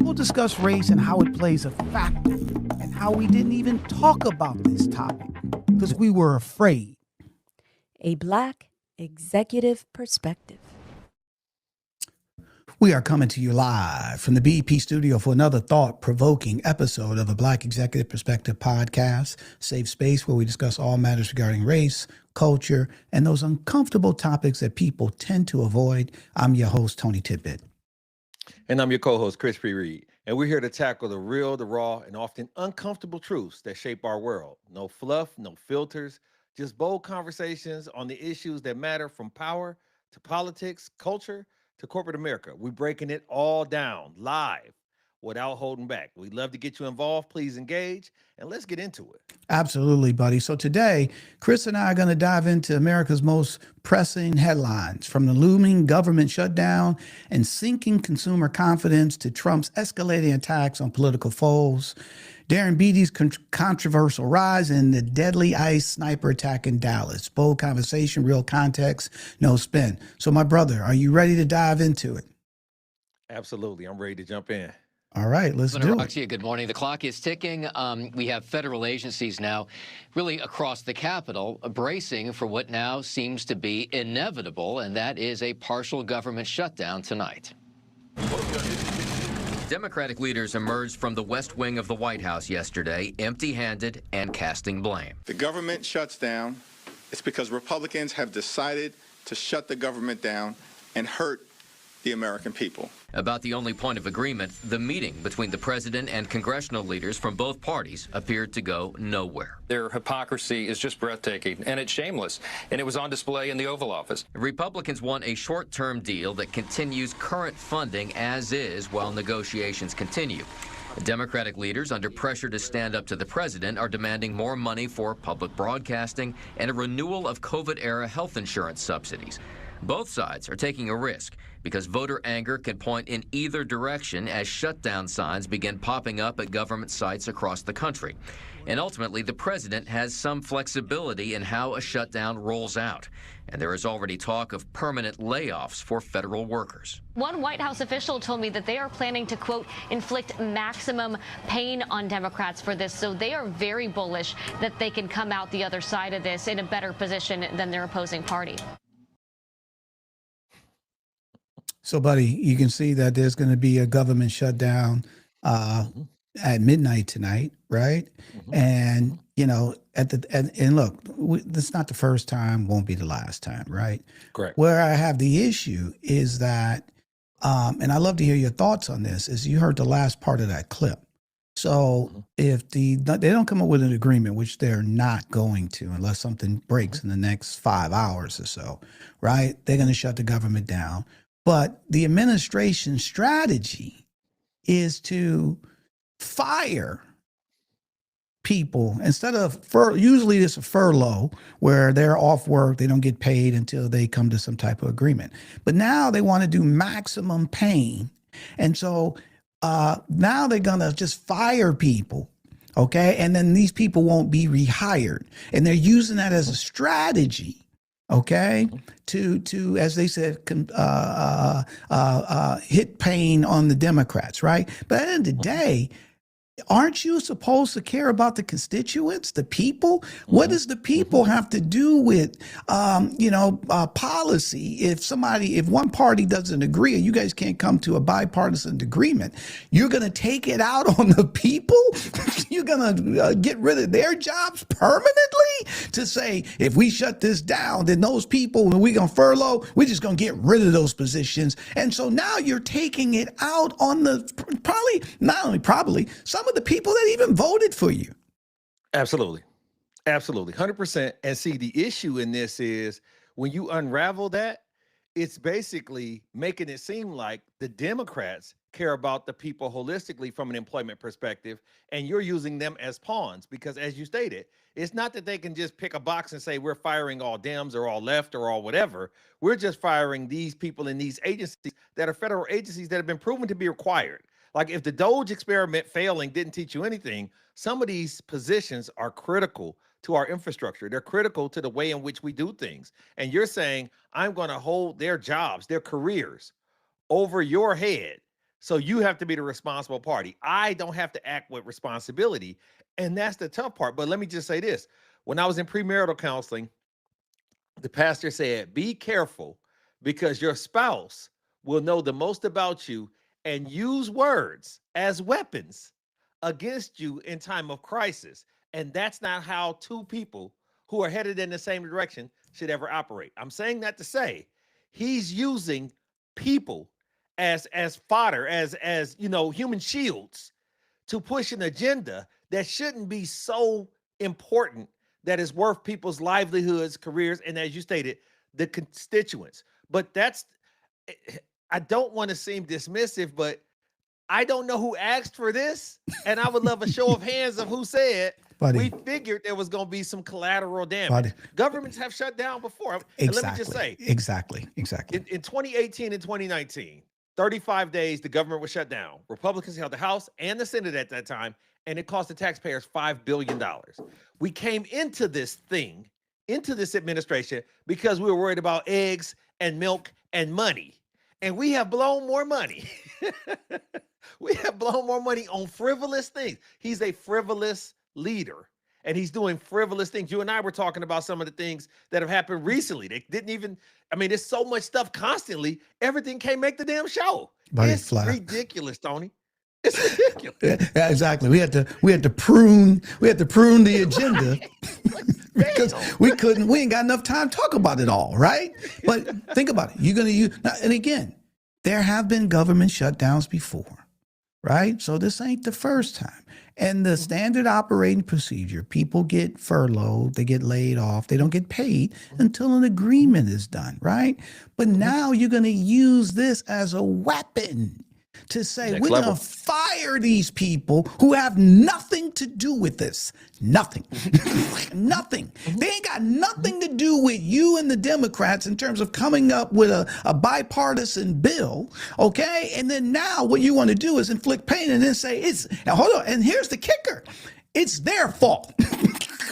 We'll discuss race and how it plays a factor, and how we didn't even talk about this topic because we were afraid. A Black executive perspective. We are coming to you live from the BEP studio for another thought-provoking episode of a Black Executive Perspective podcast, safe space where we discuss all matters regarding race, culture, and those uncomfortable topics that people tend to avoid. I'm your host, Tony Tidbit. And I'm your co-host, Chris P. Reed. And we're here to tackle the real, the raw, and often uncomfortable truths that shape our world. No fluff, no filters, just bold conversations on the issues that matter, from power to politics, culture, to corporate America. We're breaking it all down live without holding back. We'd love to get you involved. Please engage, and let's get into it. Absolutely, buddy. So today, Chris and I are going to dive into America's most pressing headlines, from the looming government shutdown and sinking consumer confidence to Trump's escalating attacks on political foes, Darren Beatty's controversial rise, and the deadly ICE sniper attack in Dallas. Bold conversation, real context, no spin. So my brother, are you ready to dive into it? Absolutely. I'm ready to jump in. All right, let's do it. Roxy, good morning. The clock is ticking. We have federal agencies now really across the Capitol bracing for what now seems to be inevitable, and that is a partial government shutdown tonight. Democratic leaders emerged from the West Wing of the White House yesterday, empty-handed and casting blame. The government shuts down. It's because Republicans have decided to shut the government down and hurt the American people. About the only point of agreement, the meeting between the president and congressional leaders from both parties appeared to go nowhere. Their hypocrisy is just breathtaking, and it's shameless, and it was on display in the Oval Office. Republicans want a short-term deal that continues current funding as is while negotiations continue. Democratic leaders, under pressure to stand up to the president, are demanding more money for public broadcasting and a renewal of COVID-era health insurance subsidies. Both sides are taking a risk because voter anger can point in either direction as shutdown signs begin popping up at government sites across the country. And ultimately, the president has some flexibility in how a shutdown rolls out. And there is already talk of permanent layoffs for federal workers. One White House official told me that they are planning to, quote, inflict maximum pain on Democrats for this. So they are very bullish that they can come out the other side of this in a better position than their opposing party. So, buddy, you can see that there's going to be a government shutdown at midnight tonight, right? And, you know, and look, this is not the first time, won't be the last time, right? Correct. Where I have the issue is that, and I'd love to hear your thoughts on this, is you heard the last part of that clip. So if they don't come up with an agreement, which they're not going to unless something breaks in the next 5 hours or so, right? They're going to shut the government down. But the administration strategy is to fire people instead of usually it's a furlough where they're off work, they don't get paid until they come to some type of agreement. But now they want to do maximum pain. And so now they're going to just fire people. Okay. And then these people won't be rehired. And they're using that as a strategy. Okay, to as they said, hit pain on the Democrats, right? But at the end of the day, aren't you supposed to care about the constituents, the people? What does the people have to do with, policy? If one party doesn't agree, or you guys can't come to a bipartisan agreement, you're going to take it out on the people? You're going to get rid of their jobs permanently to say, if we shut this down, then those people, when we're going to furlough, we're just going to get rid of those positions. And so now you're taking it out on the some of the people that even voted for you. Absolutely. Absolutely. 100%. And see, the issue in this is when you unravel that, it's basically making it seem like the Democrats care about the people holistically from an employment perspective, and you're using them as pawns because, as you stated, it's not that they can just pick a box and say we're firing all Dems or all left or all whatever. We're just firing these people in these agencies that are federal agencies that have been proven to be required. Like if the Doge experiment failing didn't teach you anything, some of these positions are critical to our infrastructure. They're critical to the way in which we do things. And you're saying, I'm going to hold their jobs, their careers over your head So you have to be the responsible party. I don't have to act with responsibility. And that's the tough part. But let me just say this. When I was in premarital counseling, the pastor said, be careful because your spouse will know the most about you and use words as weapons against you in time of crisis. And that's not how two people who are headed in the same direction should ever operate. I'm saying that to say he's using people as fodder, as human shields to push an agenda that shouldn't be so important that is worth people's livelihoods, careers, and as you stated, the constituents. But I don't want to seem dismissive, but I don't know who asked for this, and I would love a show of hands of who said, we figured there was going to be some collateral damage. Governments have shut down before. Exactly. And let me just say. Exactly. In 2018 and 2019, 35 days, the government was shut down. Republicans held the House and the Senate at that time, and it cost the taxpayers $5 billion. We came into this administration, because we were worried about eggs and milk and money. And we have blown more money. We have blown more money on frivolous things. He's a frivolous leader, and he's doing frivolous things. You and I were talking about some of the things that have happened recently. They didn't even, there's so much stuff constantly. Everything can't make the damn show. It's ridiculous, Tony. It's ridiculous. Yeah, exactly. We had to prune the agenda because we ain't got enough time to talk about it all, right? But think about it. You're going to use, and again, there have been government shutdowns before, right? So this ain't the first time. And the standard operating procedure, people get furloughed, they get laid off, they don't get paid until an agreement is done, right? But now you're going to use this as a weapon to say, we're going to fire these people who have nothing to do with this. Nothing. Nothing. They ain't got nothing to do with you and the Democrats in terms of coming up with a bipartisan bill, okay? And then now what you want to do is inflict pain and then say, hold on, and here's the kicker. It's their fault.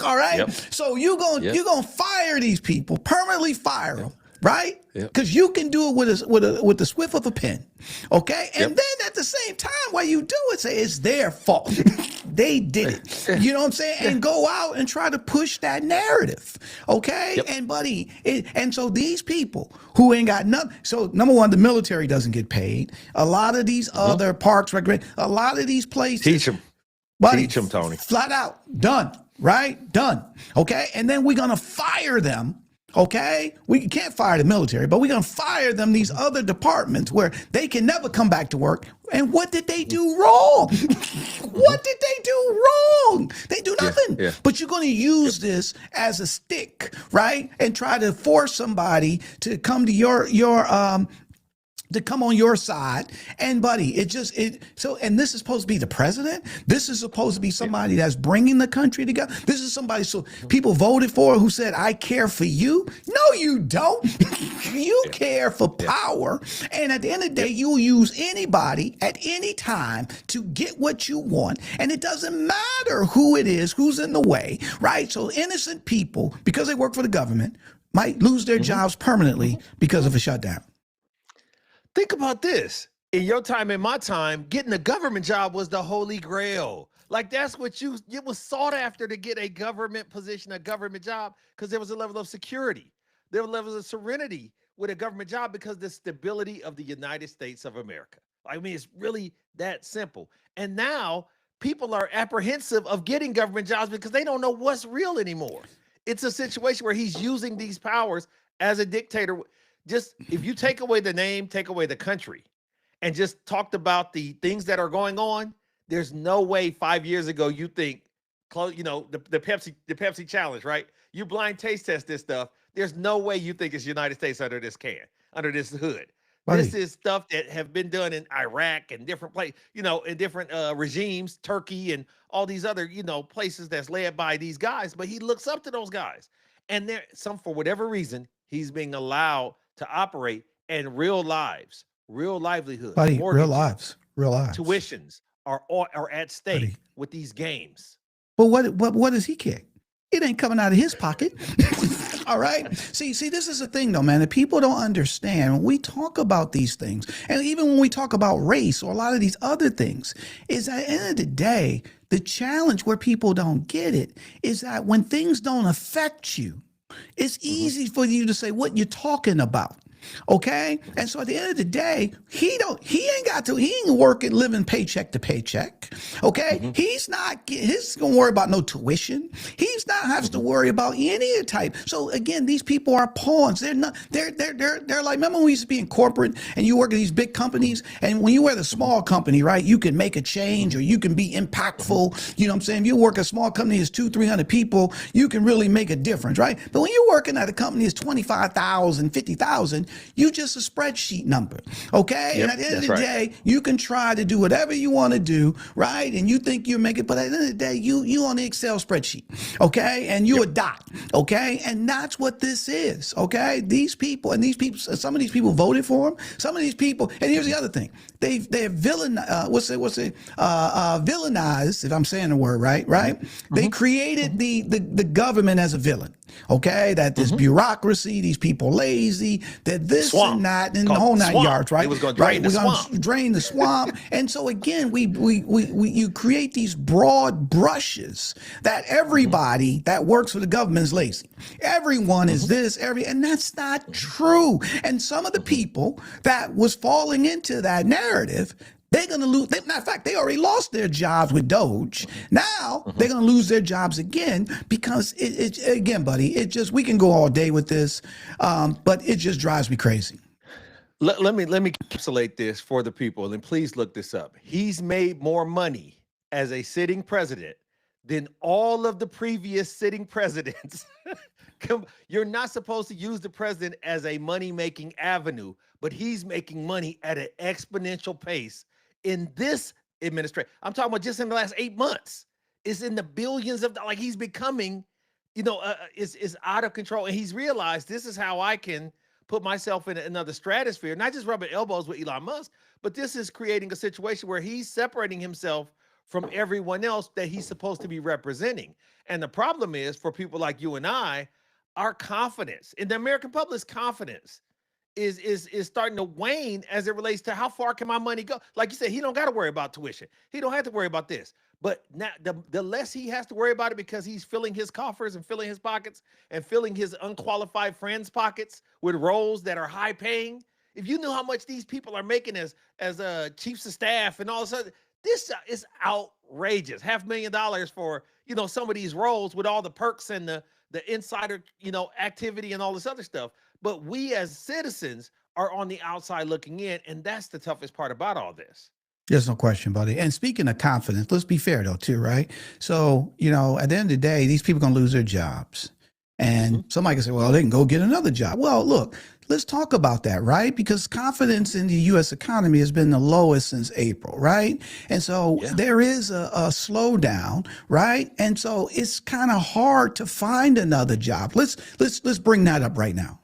All right? Yep. So you're gonna fire these people, permanently fire them. Right? Because you can do it with the swift of a pen. Okay? And then at the same time, while you do it, say it's their fault. They did it. You know what I'm saying? And go out and try to push that narrative. Okay? And buddy, and so these people who ain't got nothing. So number one, the military doesn't get paid. A lot of these other parks, a lot of these places. Teach them. Buddy, teach them, Tony. Flat out. Done. Right? Done. Okay? And then we're going to fire them. Okay, we can't fire the military, but we're going to fire them, these other departments where they can never come back to work. And what did they do wrong? What did they do wrong? They do nothing. But you're going to use this as a stick, right? And try to force somebody to come to to come on your side. And buddy, and this is supposed to be the president. This is supposed to be somebody that's bringing the country together. This is somebody people voted for who said, I care for you. No, you don't. You care for power. And at the end of the day, you'll use anybody at any time to get what you want. And it doesn't matter who it is, who's in the way, right? So innocent people, because they work for the government, might lose their jobs permanently because of a shutdown. Think about this. In your time and my time, getting a government job was the holy grail. Like that's what it was sought after to get a government position, a government job, because there was a level of security. There was levels of serenity with a government job because the stability of the United States of America. It's really that simple. And now people are apprehensive of getting government jobs because they don't know what's real anymore. It's a situation where he's using these powers as a dictator. Just if you take away the name, take away the country, and just talked about the things that are going on, there's no way 5 years ago you think, the Pepsi challenge, right? You blind taste test this stuff. There's no way you think it's United States under this hood. Buddy. This is stuff that have been done in Iraq and different places, in different regimes, Turkey and all these other, places that's led by these guys. But he looks up to those guys, and for whatever reason, he's being allowed to operate, and real lives, real livelihoods, buddy, real lives, tuitions are at stake with these games. But what does he care? It ain't coming out of his pocket. All right. See, this is the thing though, man, that people don't understand when we talk about these things. And even when we talk about race or a lot of these other things, is at the end of the day, the challenge where people don't get it is that when things don't affect you, it's easy for you to say what you're talking about. Okay. And so at the end of the day, he ain't working, living paycheck to paycheck. Okay. He's gonna worry about no tuition. He's not has to worry about any type. So again, these people are pawns. They're like, remember when we used to be in corporate and you work at these big companies, and when you were at a small company, right, you can make a change or you can be impactful. You know what I'm saying? If you work at a small company that's 200-300 people, you can really make a difference, right? But when you're working at a company that's 25,000, 50,000, you just a spreadsheet number, okay? Yep, and at the end of the that's day, you can try to do whatever you want to do, right? And you think you're making, but at the end of the day, you on the Excel spreadsheet, okay? And you a dot, okay? And that's what this is, okay? These people, some of these people voted for him. Some of these people, and here's the other thing, they're villainized, if I'm saying the word right? They created the government as a villain. Okay, that this bureaucracy, these people lazy, that this Swamp. and that, and the Called whole 9 swamp. yards, right? It was gonna drain the We're gonna swamp. drain the swamp. And so again, you create these broad brushes that everybody that works for the government is lazy. Everyone is this, and that's not true. And some of the people that was falling into that narrative, they're going to lose. Matter of fact, they already lost their jobs with Doge. Now they're going to lose their jobs again because again, buddy, we can go all day with this, but it just drives me crazy. Let me encapsulate this for the people, and please look this up. He's made more money as a sitting president than all of the previous sitting presidents. You're not supposed to use the president as a money-making avenue, but he's making money at an exponential pace in this administration. I'm talking about just in the last 8 months. It's in the billions of dollars. Like he's becoming, is out of control. And he's realized this is how I can put myself in another stratosphere, not just rubbing elbows with Elon Musk, but this is creating a situation where he's separating himself from everyone else that he's supposed to be representing. And the problem is for people like you and I, our confidence in the American public's confidence is starting to wane as it relates to how far can my money go. Like you said, he don't got to worry about tuition. He don't have to worry about this. But now the less he has to worry about it because he's filling his coffers and filling his pockets and filling his unqualified friends' pockets with roles that are high paying. If you knew how much these people are making as chiefs of staff and all of a sudden, this is outrageous. $500,000 for, some of these roles with all the perks and the insider, activity and all this other stuff. But we as citizens are on the outside looking in, and that's the toughest part about all this. There's no question, buddy. And speaking of confidence, let's be fair though, too, right? So, at the end of the day, these people are going to lose their jobs. And somebody can say, well, they can go get another job. Well, look, let's talk about that, right? Because confidence in the U.S. economy has been the lowest since April, right? And so there is a slowdown, right? And so it's kind of hard to find another job. Let's bring that up right now.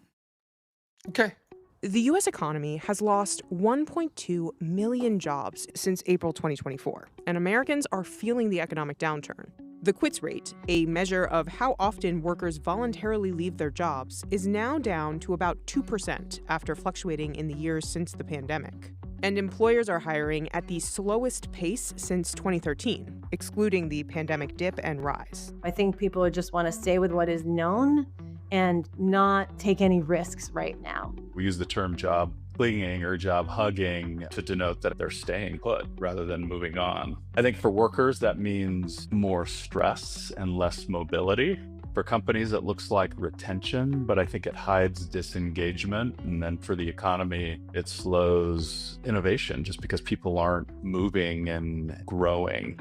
Okay. The U.S. economy has lost 1.2 million jobs since April 2024, and Americans are feeling the economic downturn. The quits rate, a measure of how often workers voluntarily leave their jobs, is now down to about 2% after fluctuating in the years since the pandemic. And employers are hiring at the slowest pace since 2013, excluding the pandemic dip and rise. I think people just want to stay with what is known and not take any risks right now. We use the term job clinging or job hugging to denote that they're staying put rather than moving on. I think for workers, that means more stress and less mobility. For companies, it looks like retention, but I think it hides disengagement. And then for the economy, it slows innovation just because people aren't moving and growing.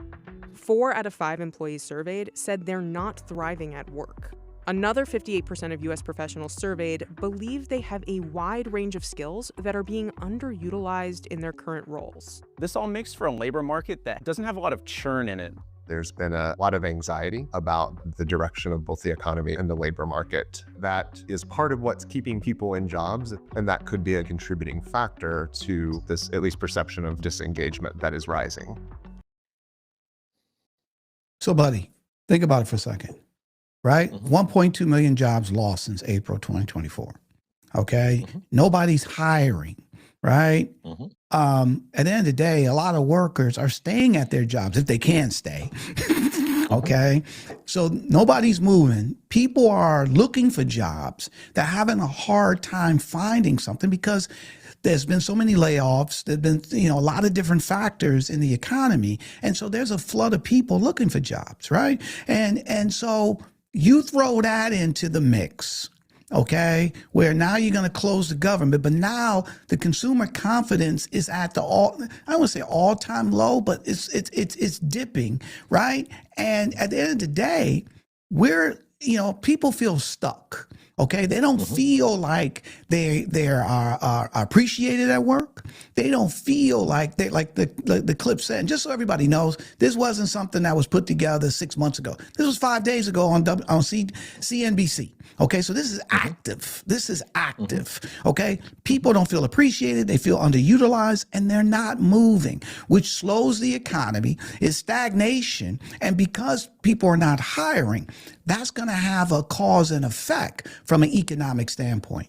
4 out of 5 employees surveyed said they're not thriving at work. Another 58% of U.S. professionals surveyed believe they have a wide range of skills that are being underutilized in their current roles. This all makes for a labor market that doesn't have a lot of churn in it. There's been a lot of anxiety about the direction of both the economy and the labor market. That is part of what's keeping people in jobs, and that could be a contributing factor to this, at least, perception of disengagement that is rising. So, buddy, think about it for a second. right? 1.2 million jobs lost since April 2024. Okay. Nobody's hiring, right? At the end of the day, a lot of workers are staying at their jobs if they can stay. Okay. So nobody's moving. People are looking for jobs. They're having a hard time finding something because there's been so many layoffs. There's been, a lot of different factors in the economy. And so there's a flood of people looking for jobs, right? And so you throw that into the mix, okay, where now you're going to close the government, but now the consumer confidence is at the I don't want to say all-time low, but it's dipping, right? And at the end of the day, people feel stuck. Okay, they don't feel like they are appreciated at work. They don't feel like the clip said. And just so everybody knows, this wasn't something that was put together 6 months ago. This was 5 days ago on CNBC. Okay, so this is active. This is active. Okay, people don't feel appreciated. They feel underutilized, and they're not moving, which slows the economy. It's stagnation, and because people are not hiring, that's going to have a cause and effect from an economic standpoint.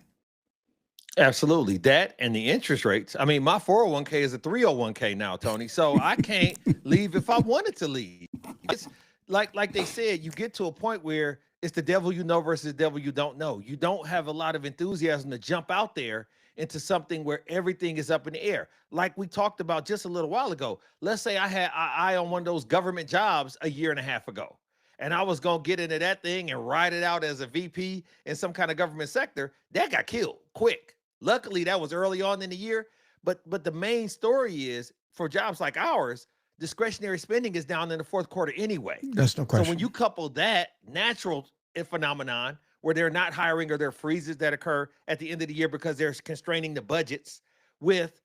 Absolutely. That and the interest rates. I mean, my 401k is a 301k now, Tony. So I can't leave if I wanted to leave. It's like they said, you get to a point where it's the devil you know versus the devil you don't know. You don't have a lot of enthusiasm to jump out there into something where everything is up in the air. Like we talked about just a little while ago. Let's say I had an eye on one of those government jobs a year and a half ago, and I was going to get into that thing and ride it out as a VP in some kind of government sector. That got killed quick. Luckily, that was early on in the year. But the main story is for jobs like ours, discretionary spending is down in the fourth quarter anyway. That's no question. So when you couple that natural phenomenon where they're not hiring or there are freezes that occur at the end of the year because they're constraining the budgets, with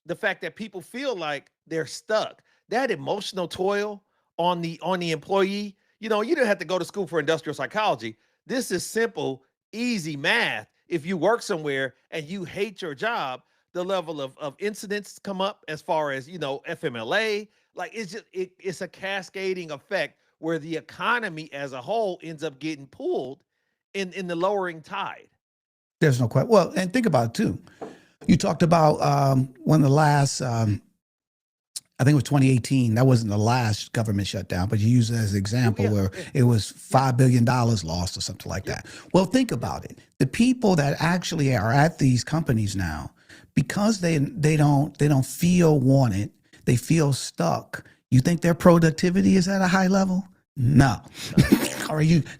the fact that people feel like they're stuck, that emotional toil on the employee, you don't have to go to school for industrial psychology. This is simple, easy math. If you work somewhere and you hate your job, the level of incidents come up as far as, FMLA, like it's a cascading effect where the economy as a whole ends up getting pulled in the lowering tide. There's no question. Well, and think about it too. You talked about one of the last, I think it was 2018. That wasn't the last government shutdown, but you use it as an example where it was $5 billion lost or something like that. Well, think about it. The people that actually are at these companies now, because they don't feel wanted, they feel stuck. You think their productivity is at a high level? No.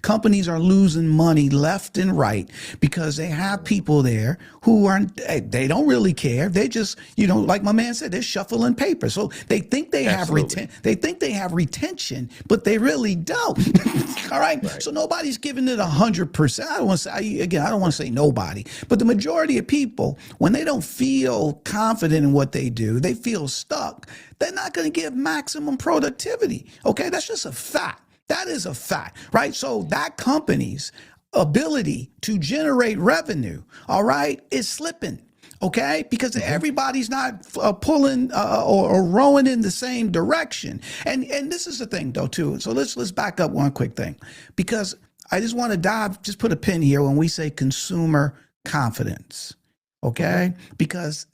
Companies are losing money left and right because they have people there who they don't really care. They just, like my man said, they're shuffling paper. So they think they have retention, but they really don't. All right? So nobody's giving it 100%. I don't want to say, again, I don't want to say nobody, but the majority of people, when they don't feel confident in what they do, they feel stuck. They're not going to give maximum productivity. Okay? That's just a fact. That is a fact, right? So that company's ability to generate revenue, all right, is slipping, okay? Because everybody's not pulling or rowing in the same direction. And this is the thing, though, too. So let's back up one quick thing, because I just want to just put a pin here when we say consumer confidence, okay? Because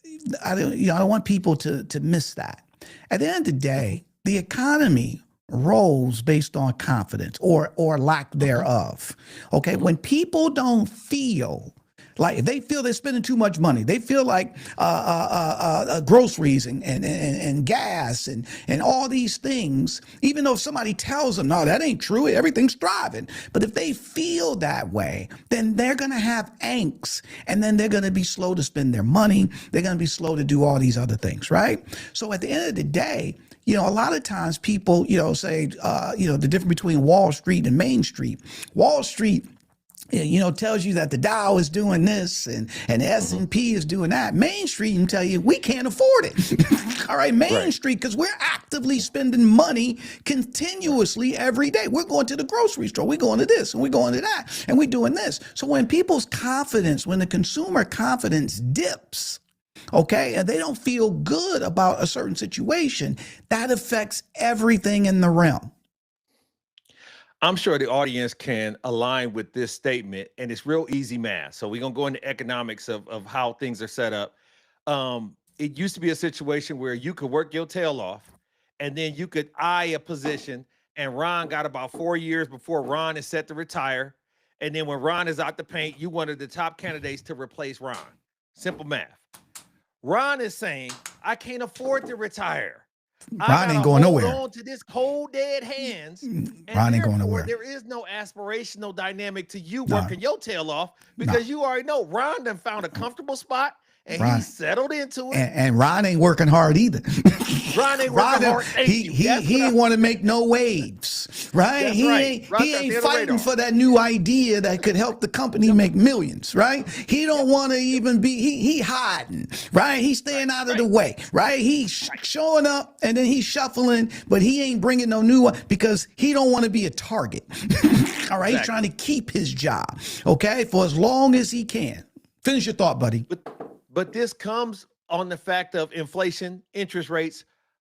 I don't want people to miss that. At the end of the day, the economy rolls based on confidence or lack thereof. Okay. When people don't feel like, they feel they're spending too much money, they feel like groceries and gas and all these things, even though somebody tells them, no, that ain't true, everything's thriving. But if they feel that way, then they're going to have angst, and then they're going to be slow to spend their money. They're going to be slow to do all these other things. Right. So at the end of the day, a lot of times people, say, the difference between Wall Street and Main Street. Wall Street, tells you that the Dow is doing this and the S&P is doing that. Main Street can tell you we can't afford it. All right, Main Street, because we're actively spending money continuously every day. We're going to the grocery store, we're going to this and we're going to that and we're doing this. So when people's confidence, when the consumer confidence dips, okay, and they don't feel good about a certain situation, that affects everything in the realm. I'm sure the audience can align with this statement, and it's real easy math. So we're gonna go into economics of how things are set up. It used to be a situation where you could work your tail off, and then you could eye a position. And Ron got about 4 years before Ron is set to retire. And then when Ron is out the paint, you one of the top candidates to replace Ron. Simple math. Ron is saying, I can't afford to retire. Ron ain't going nowhere. On to this cold dead hands. Ron ain't going nowhere. There is no aspirational dynamic to you working your tail off because you already know Ron done found a comfortable spot and he settled into it. And Ron ain't working hard either. Ron ain't working hard. He ain't want to make no waves, right? He ain't fighting for that new idea that could help the company make millions, right? He don't want to even be. He hiding, right? He's staying out of the way, right? He's showing up and then he's shuffling, but he ain't bringing no new one because he don't want to be a target. All right, he's trying to keep his job, okay, for as long as he can. Finish your thought, buddy. But this comes on the fact of inflation, interest rates,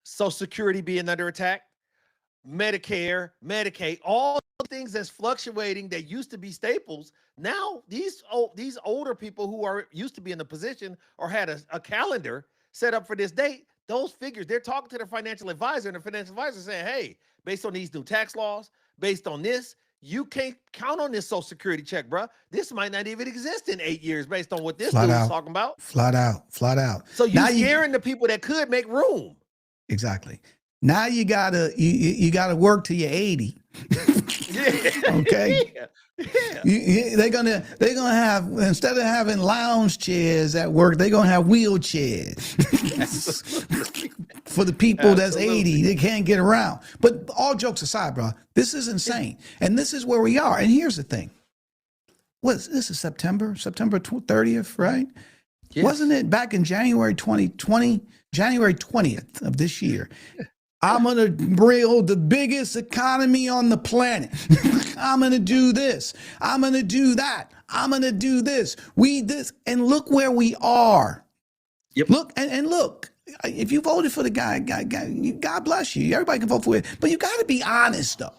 Social Security being under attack, Medicare, Medicaid, all the things that's fluctuating that used to be staples. Now, these older people who are used to be in the position or had a calendar set up for this date, those figures, they're talking to their financial advisor, and the financial advisor saying, hey, based on these new tax laws, based on this, you can't count on this Social Security check, bro. This might not even exist in 8 years based on what this dude is talking about. Flat out. So you're scaring the people that could make room. Exactly. Now you gotta work till you're 80. Okay. They're gonna have, instead of having lounge chairs at work, they're gonna have wheelchairs for the people that's 80. They can't get around. But all jokes aside, bro, this is insane, and this is where we are. And here's the thing: this is September 30th, right? Yes. Wasn't it back in January 2020, January 20th of this year? I'm going to build the biggest economy on the planet. I'm going to do this. I'm going to do that. I'm going to do this. And look where we are. Yep. Look, and look, if you voted for the guy, God bless you. Everybody can vote for it. But you got to be honest, though.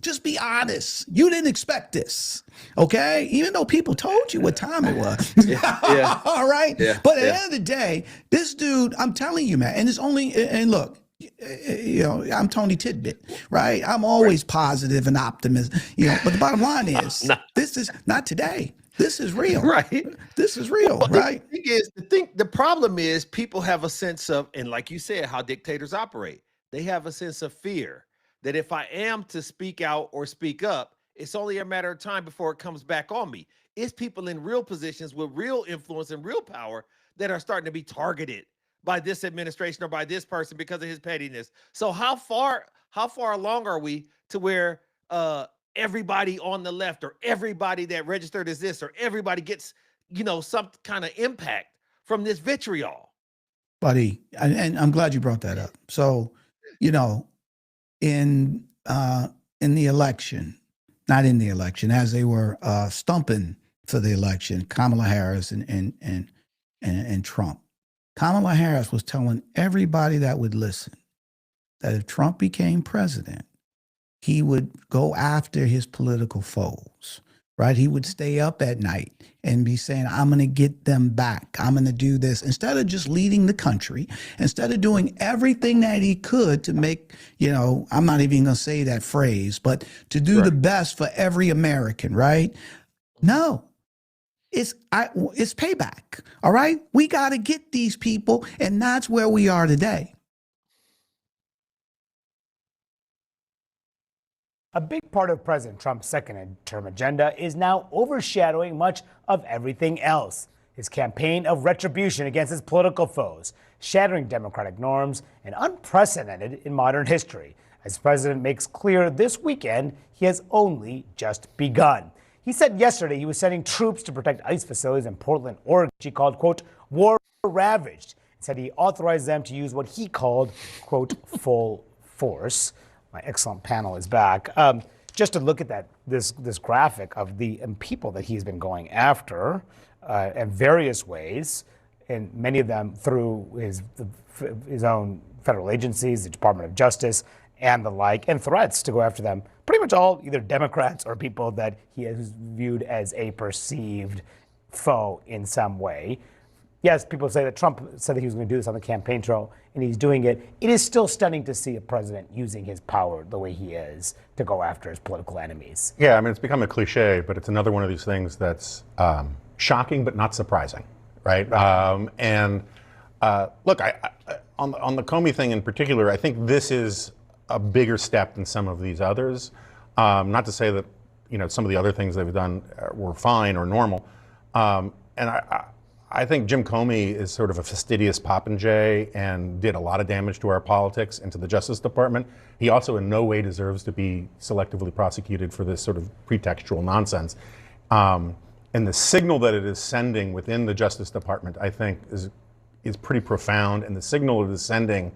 Just be honest. You didn't expect this, okay? Even though people told you what time it was. Yeah. All right? Yeah. But at the end of the day, this dude, I'm telling you, man, and it's only, and look, you know, I'm Tony Tidbit, right? I'm always positive and optimistic, you know, but the bottom line is, this is not today. This is real. Right. This is real, right? The problem is people have a sense of, and like you said, how dictators operate. They have a sense of fear that if I am to speak out or speak up, it's only a matter of time before it comes back on me. It's people in real positions with real influence and real power that are starting to be targeted by this administration or by this person because of his pettiness. So how far along are we to where everybody on the left or everybody that registered as this or everybody gets, you know, some kind of impact from this vitriol? Buddy, and I'm glad you brought that up. So, you know, in the election, not in the election, as they were stumping for the election, Kamala Harris and Trump. Kamala Harris was telling everybody that would listen that if Trump became president, he would go after his political foes, right? He would stay up at night and be saying, I'm going to get them back. I'm going to do this. Instead of just leading the country, instead of doing everything that he could to make, you know, I'm not even going to say that phrase, but to do the best for every American, right? No. It's payback, all right? We got to get these people, and that's where we are today. A big part of President Trump's second-term agenda is now overshadowing much of everything else. His campaign of retribution against his political foes, shattering democratic norms, and unprecedented in modern history. As the president makes clear this weekend, he has only just begun. He said yesterday he was sending troops to protect ICE facilities in Portland, Oregon, which he called, quote, war-ravaged. He said he authorized them to use what he called, quote, full force. My excellent panel is back. Just to look at this graphic of the people that he's been going after in various ways, and many of them through his own federal agencies, the Department of Justice, and the like, and threats to go after them. Pretty much all either Democrats or people that he has viewed as a perceived foe in some way. Yes, people say that Trump said that he was going to do this on the campaign trail, and he's doing it. It is still stunning to see a president using his power the way he is to go after his political enemies. Yeah, I mean, it's become a cliche, but it's another one of these things that's shocking but not surprising, right? Look, on the Comey thing in particular, I think this is a bigger step than some of these others. Not to say that some of the other things they've done were fine or normal. I think Jim Comey is sort of a fastidious popinjay and did a lot of damage to our politics and to the Justice Department. He also in no way deserves to be selectively prosecuted for this sort of pretextual nonsense. And the signal that it is sending within the Justice Department, I think, is pretty profound. And the signal it is sending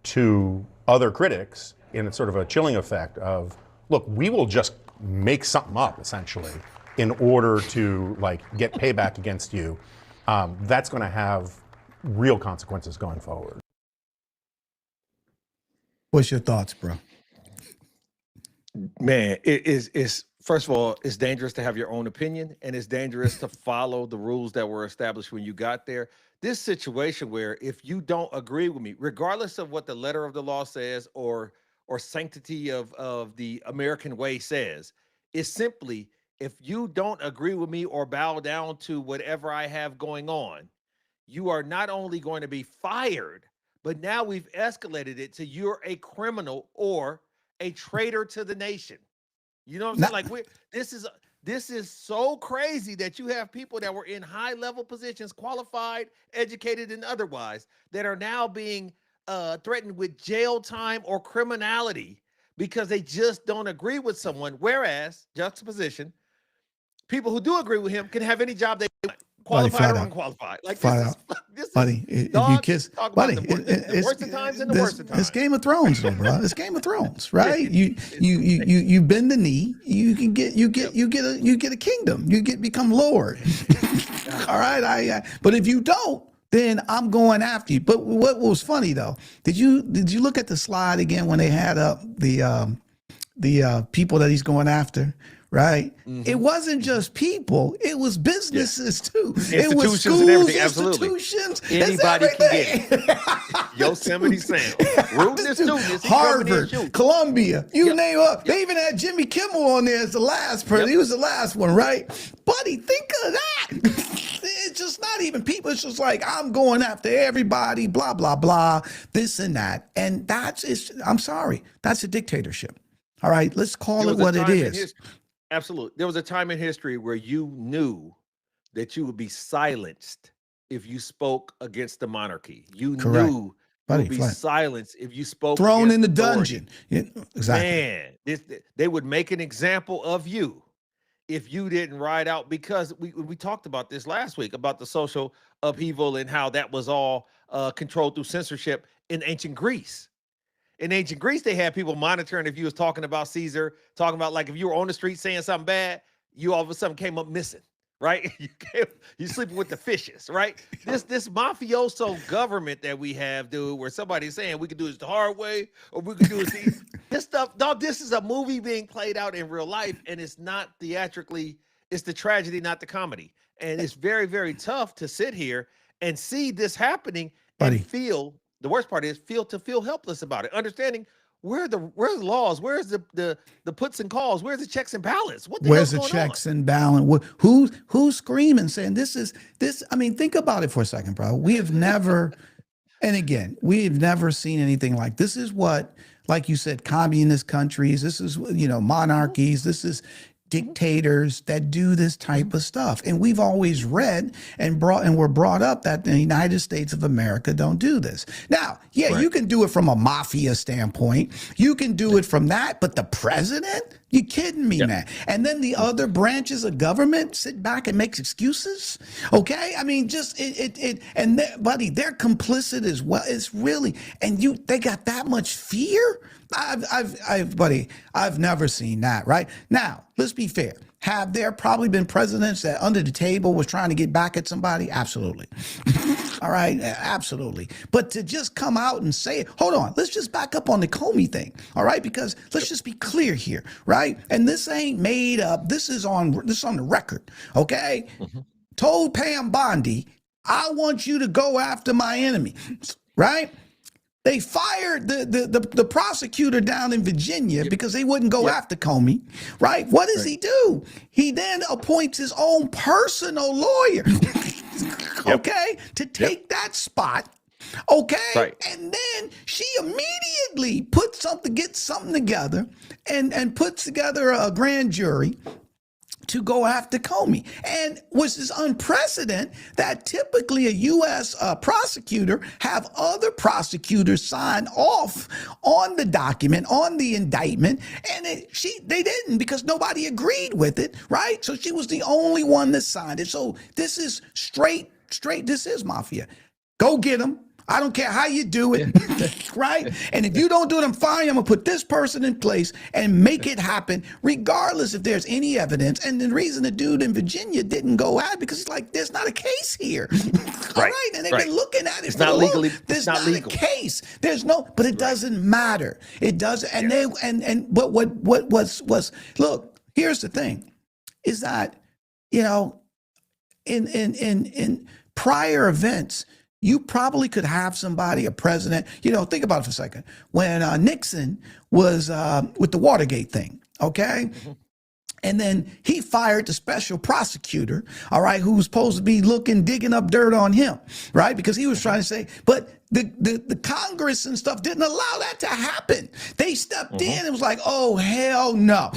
to other critics in a sort of a chilling effect of, look, we will just make something up, essentially, in order to get payback against you. That's going to have real consequences going forward. What's your thoughts, bro? Man, it's first of all, it's dangerous to have your own opinion, and it's dangerous to follow the rules that were established when you got there. This situation where if you don't agree with me, regardless of what the letter of the law says or sanctity of the American way says, it's simply, if you don't agree with me or bow down to whatever I have going on, you are not only going to be fired, but now we've escalated it to you're a criminal or a traitor to the nation. You know what I'm saying? This is so crazy that you have people that were in high level positions, qualified, educated, and otherwise, that are now being threatened with jail time or criminality because they just don't agree with someone. Whereas, juxtaposition, people who do agree with him can have any job they want, qualified or unqualified. Buddy, if you kiss, buddy, the worst of times and the worst of times. It's Game of Thrones, though, bro. It's Game of Thrones, right? You bend the knee, you get a kingdom. Become Lord. All right, but if you don't, then I'm going after you. But what was funny though? Did you look at the slide again when they had up the people that he's going after? Right? Mm-hmm. It wasn't just people, it was businesses too. It was schools, and everything. institutions. Anybody can get it. Yosemite Sam, Harvard, Columbia, you name up. They even had Jimmy Kimmel on there as the last person. He was the last one, right? Buddy, think of that. It's just not even people. It's just like, I'm going after everybody, blah, blah, blah, this and that. And I'm sorry, that's a dictatorship. All right, let's call it what it is. Absolutely. There was a time in history where you knew that you would be silenced if you spoke against the monarchy. You knew you would be silenced if you spoke thrown in the authority. dungeon. Yeah, exactly. Man, they would make an example of you if you didn't ride out, because we talked about this last week about the social upheaval and how that was all controlled through censorship in ancient Greece. In ancient Greece, they had people monitoring if you was talking about Caesar, talking about if you were on the street saying something bad, you all of a sudden came up missing, right? You sleeping with the fishes, right? This mafioso government that we have, dude, where somebody's saying we can do this the hard way or we can do it. This stuff, dog, this is a movie being played out in real life, and it's not theatrically, it's the tragedy, not the comedy. And it's very, very tough to sit here and see this happening and feel. The worst part is feel helpless about it. Understanding where's the laws, where's the puts and calls, where's the checks and balance? Where's the checks and balance? Who's screaming saying this? I mean, think about it for a second, bro. We have never, and again, we have never seen anything like this. Is what, like you said, communist countries. This is monarchies. This is dictators that do this type of stuff. And we've always read and were brought up that the United States of America don't do this. Now, you can do it from a mafia standpoint. You can do it from that, but the president? You kidding me, man? And then the other branches of government sit back and makes excuses? Okay? I mean, just buddy, they're complicit as well. It's really, and they got that much fear? I've never seen that, right? Now, let's be fair. Have there probably been presidents that under the table was trying to get back at somebody? Absolutely. All right, absolutely. But to just come out and say, hold on, let's just back up on the Comey thing. All right, because let's just be clear here, right? And this ain't made up. This is on the record. Okay, told Pam Bondi, I want you to go after my enemy, right? They fired the prosecutor down in Virginia because they wouldn't go after Comey, right? What does he do? He then appoints his own personal lawyer, okay, to take that spot, okay? And then she immediately gets something together and puts together a grand jury to go after Comey, and which is unprecedented that typically a U.S. Prosecutor have other prosecutors sign off on the document, on the indictment, and they didn't because nobody agreed with it, right? So she was the only one that signed it. So this is straight, this is mafia. Go get them. I don't care how you do it, right? And if you don't do it, I'm fine. I'm going to put this person in place and make it happen, regardless if there's any evidence. And the reason the dude in Virginia didn't go out because he's like, there's not a case here. All right. And they've been looking at it. It's not legally. There's not a case. There's no, but it doesn't matter. It doesn't. And but what was, look, here's the thing is that, you know, in prior events, you probably could have somebody, a president, you know, think about it for a second. When Nixon was with the Watergate thing, okay? And then he fired the special prosecutor, all right, who was supposed to be digging up dirt on him, right? Because he was trying to say, but the Congress and stuff didn't allow that to happen. They stepped in and was like, oh, hell no.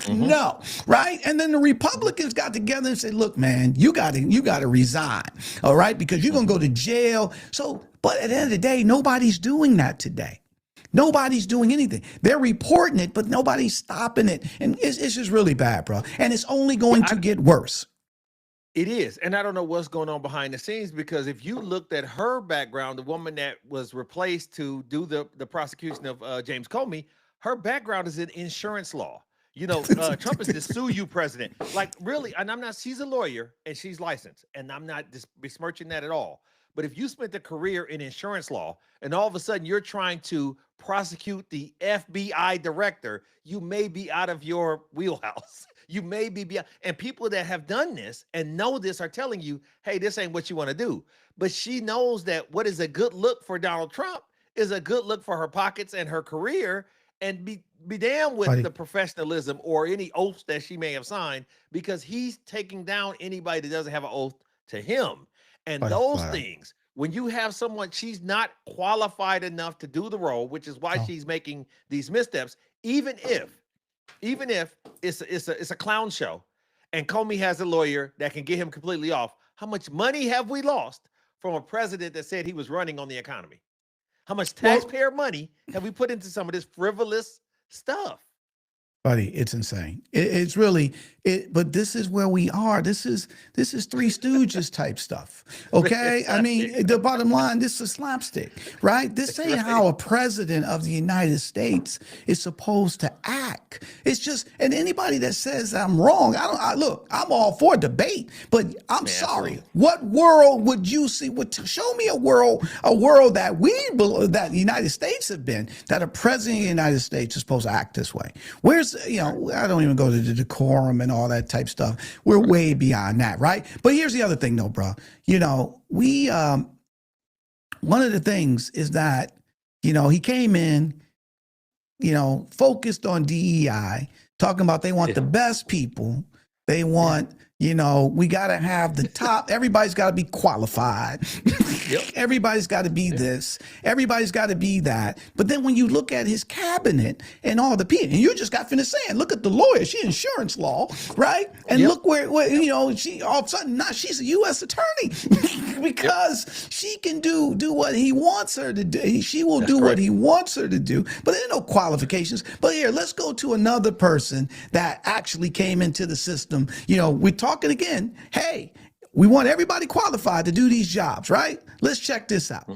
No, right? And then the Republicans got together and said, look, man, you got to resign, all right? Because you're going to go to jail. So, but at the end of the day, nobody's doing that today. Nobody's doing anything. They're reporting it, but nobody's stopping it. And it's just really bad, bro. And it's only going to get worse. It is. And I don't know what's going on behind the scenes, because if you looked at her background, the woman that was replaced to do the prosecution of James Comey, her background is in insurance law. You know, Trump is the sue you president. Like, really, and she's a lawyer and she's licensed, and I'm not besmirching that at all. But if you spent a career in insurance law and all of a sudden you're trying to prosecute the FBI director, you may be out of your wheelhouse. You may be, and people that have done this and know this are telling you, hey, this ain't what you want to do. But she knows that what is a good look for Donald Trump is a good look for her pockets and her career, and be damned with the professionalism or any oaths that she may have signed, because he's taking down anybody that doesn't have an oath to him. And those things, when you have someone, she's not qualified enough to do the role, which is why she's making these missteps, even if it's a clown show and Comey has a lawyer that can get him completely off. How much money have we lost from a president that said he was running on the economy? How much taxpayer money have we put into some of this frivolous stuff? Buddy, it's insane. It's really, but this is where we are. This is Three Stooges type stuff. Okay. I mean, the bottom line, this is slapstick, right? This ain't how a president of the United States is supposed to act. It's just, and anybody that says I'm wrong, look, I'm all for debate, but I'm sorry. What world would you see? Show me a world that that the United States have been, that a president of the United States is supposed to act this way. Where's, you know, I don't even go to the decorum and all that type stuff. We're way beyond that, right? But here's the other thing though, bro. You know, we, one of the things is that, you know, he came in, you know, focused on DEI, talking about they want the best people. They want, you know, we got to have the top, everybody's got to be qualified. Everybody's got to be this. Everybody's got to be that. But then when you look at his cabinet and all the people, and you just got finished saying, look at the lawyer, she insurance law, right? And look where, you know, she all of a sudden, she's a U.S. attorney because she can do what he wants her to do. She will do what he wants her to do, but there are no qualifications. But here, let's go to another person that actually came into the system. You know, we're talking again, hey, we want everybody qualified to do these jobs, right? Let's check this out.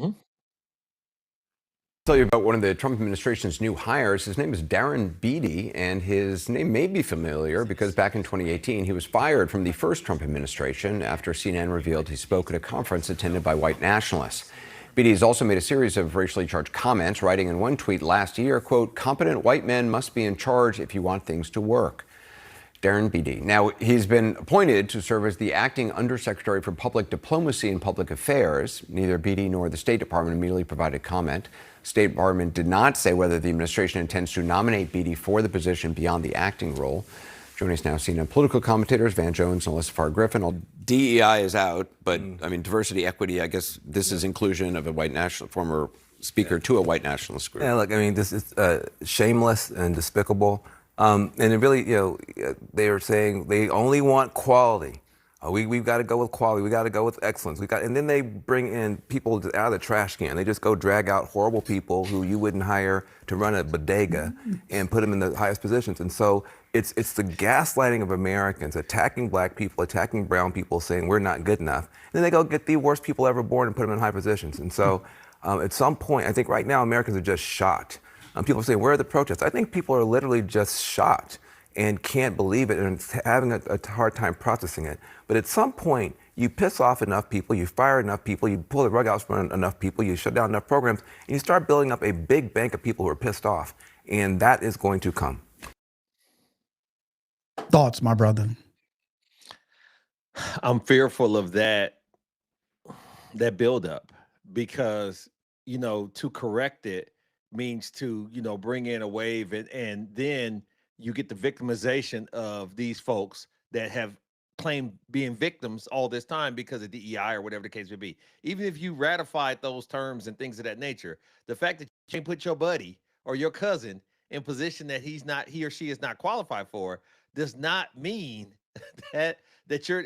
Tell you about one of the Trump administration's new hires. His name is Darren Beattie, and his name may be familiar because back in 2018, he was fired from the first Trump administration after CNN revealed he spoke at a conference attended by white nationalists. Beattie has also made a series of racially charged comments, writing in one tweet last year, quote, "Competent white men must be in charge if you want things to work." Darren Beattie. Now, he's been appointed to serve as the acting undersecretary for public diplomacy and public affairs. Neither Beattie nor the State Department immediately provided comment. State Department did not say whether the administration intends to nominate Beattie for the position beyond the acting role. Joining us now, CNN political commentators Van Jones and Alyssa Farr Griffin. DEI is out, but I mean, diversity, equity, I guess this is inclusion of a white national former speaker to a white nationalist group. Yeah, look, I mean, this is shameless and despicable. And it really, they are saying they only want quality. We've got to go with quality. We got to go with excellence. And then they bring in people out of the trash can. They just go drag out horrible people who you wouldn't hire to run a bodega and put them in the highest positions. And so it's the gaslighting of Americans, attacking black people, attacking brown people, saying we're not good enough. And then they go get the worst people ever born and put them in high positions. And so at some point, I think right now Americans are just shocked. People are saying, where are the protests? I think people are literally just shocked and can't believe it and having a hard time processing it. But at some point, you piss off enough people, you fire enough people, you pull the rug out from enough people, you shut down enough programs, and you start building up a big bank of people who are pissed off. And that is going to come. Thoughts, my brother? I'm fearful of that buildup because, to correct it means to, bring in a wave and then you get the victimization of these folks that have claimed being victims all this time because of DEI or whatever the case may be. Even if you ratified those terms and things of that nature, the fact that you can't put your buddy or your cousin in position that he or she is not qualified for does not mean that you're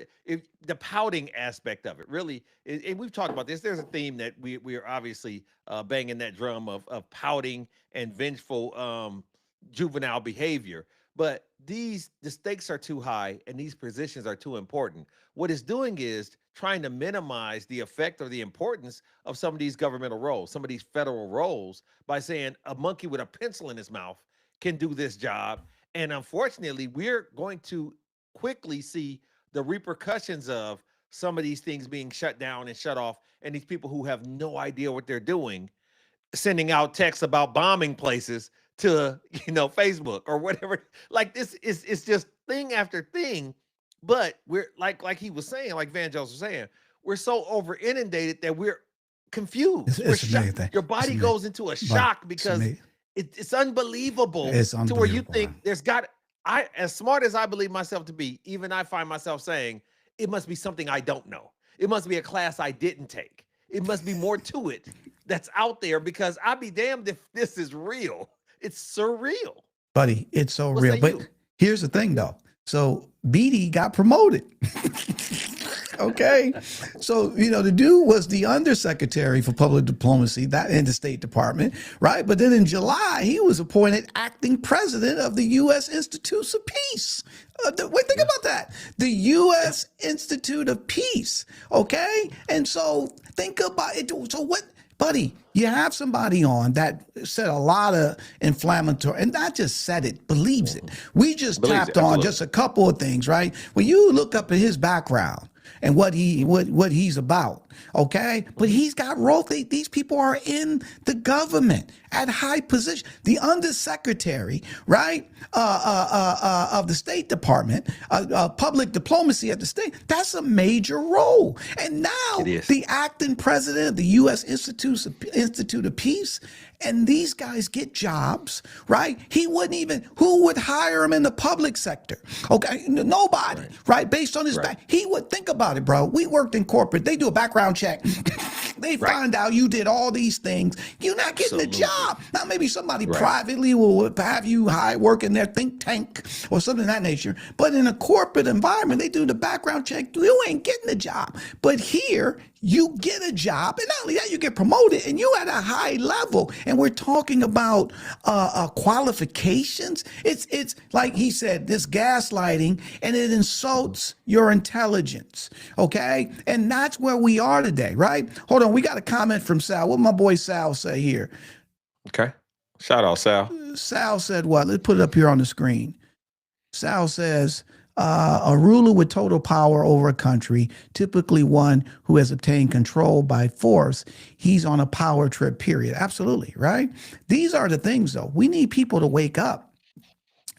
the pouting aspect of it really. And we've talked about this. There's a theme that we are obviously banging that drum of pouting and vengeful juvenile behavior. But the stakes are too high and these positions are too important. What it's doing is trying to minimize the effect or the importance of some of these governmental roles, some of these federal roles, by saying a monkey with a pencil in his mouth can do this job. And unfortunately, we're going to quickly see the repercussions of some of these things being shut down and shut off, and these people who have no idea what they're doing, sending out texts about bombing places to, Facebook or whatever. Like this is, it's just thing after thing. But we're like he was saying, like Van Jones was saying, we're so over inundated that we're confused. It's amazing. Your body goes into a shock because it's unbelievable. It's unbelievable, to where you think as smart as I believe myself to be, even I find myself saying it must be something I don't know. It must be a class I didn't take. It must be more to it that's out there because I'd be damned if this is real. It's surreal. Buddy, it's so real. But here's the thing though. So Beattie got promoted. Okay. So, the dude was the undersecretary for public diplomacy, that in the State Department, right? But then in July, he was appointed acting president of the U.S. Institute of Peace. Wait, think about that. The U.S. Institute of Peace. Okay. And so think about it. So what? Buddy, you have somebody on that said a lot of inflammatory, and not just said it, believes it. We just tapped on just a couple of things, right? When you look up at his background and what he's about, okay? But he's got role. These people are in the government at high position. The undersecretary, right, of the State Department, public diplomacy at the state, that's a major role. And now the acting president of the U.S. Institute of Peace, and these guys get jobs, right? Who would hire him in the public sector? Okay, nobody, right? Based on his back, he would think about it, bro. We worked in corporate. They do a background check. They find out you did all these things. You're not getting the job. Now, maybe somebody privately will have you work in their think tank or something of that nature. But in a corporate environment, they do the background check. You ain't getting the job. But here, you get a job, and not only that, you get promoted, and you at a high level. And we're talking about qualifications. It's like he said, this gaslighting, and it insults your intelligence. Okay, and that's where we are today, right? Hold on, we got a comment from Sal. What my boy Sal say here? Okay. Shout out, Sal. Sal said what? Let's put it up here on the screen. Sal says, a ruler with total power over a country, typically one who has obtained control by force, he's on a power trip, period. Absolutely, right? These are the things, though. We need people to wake up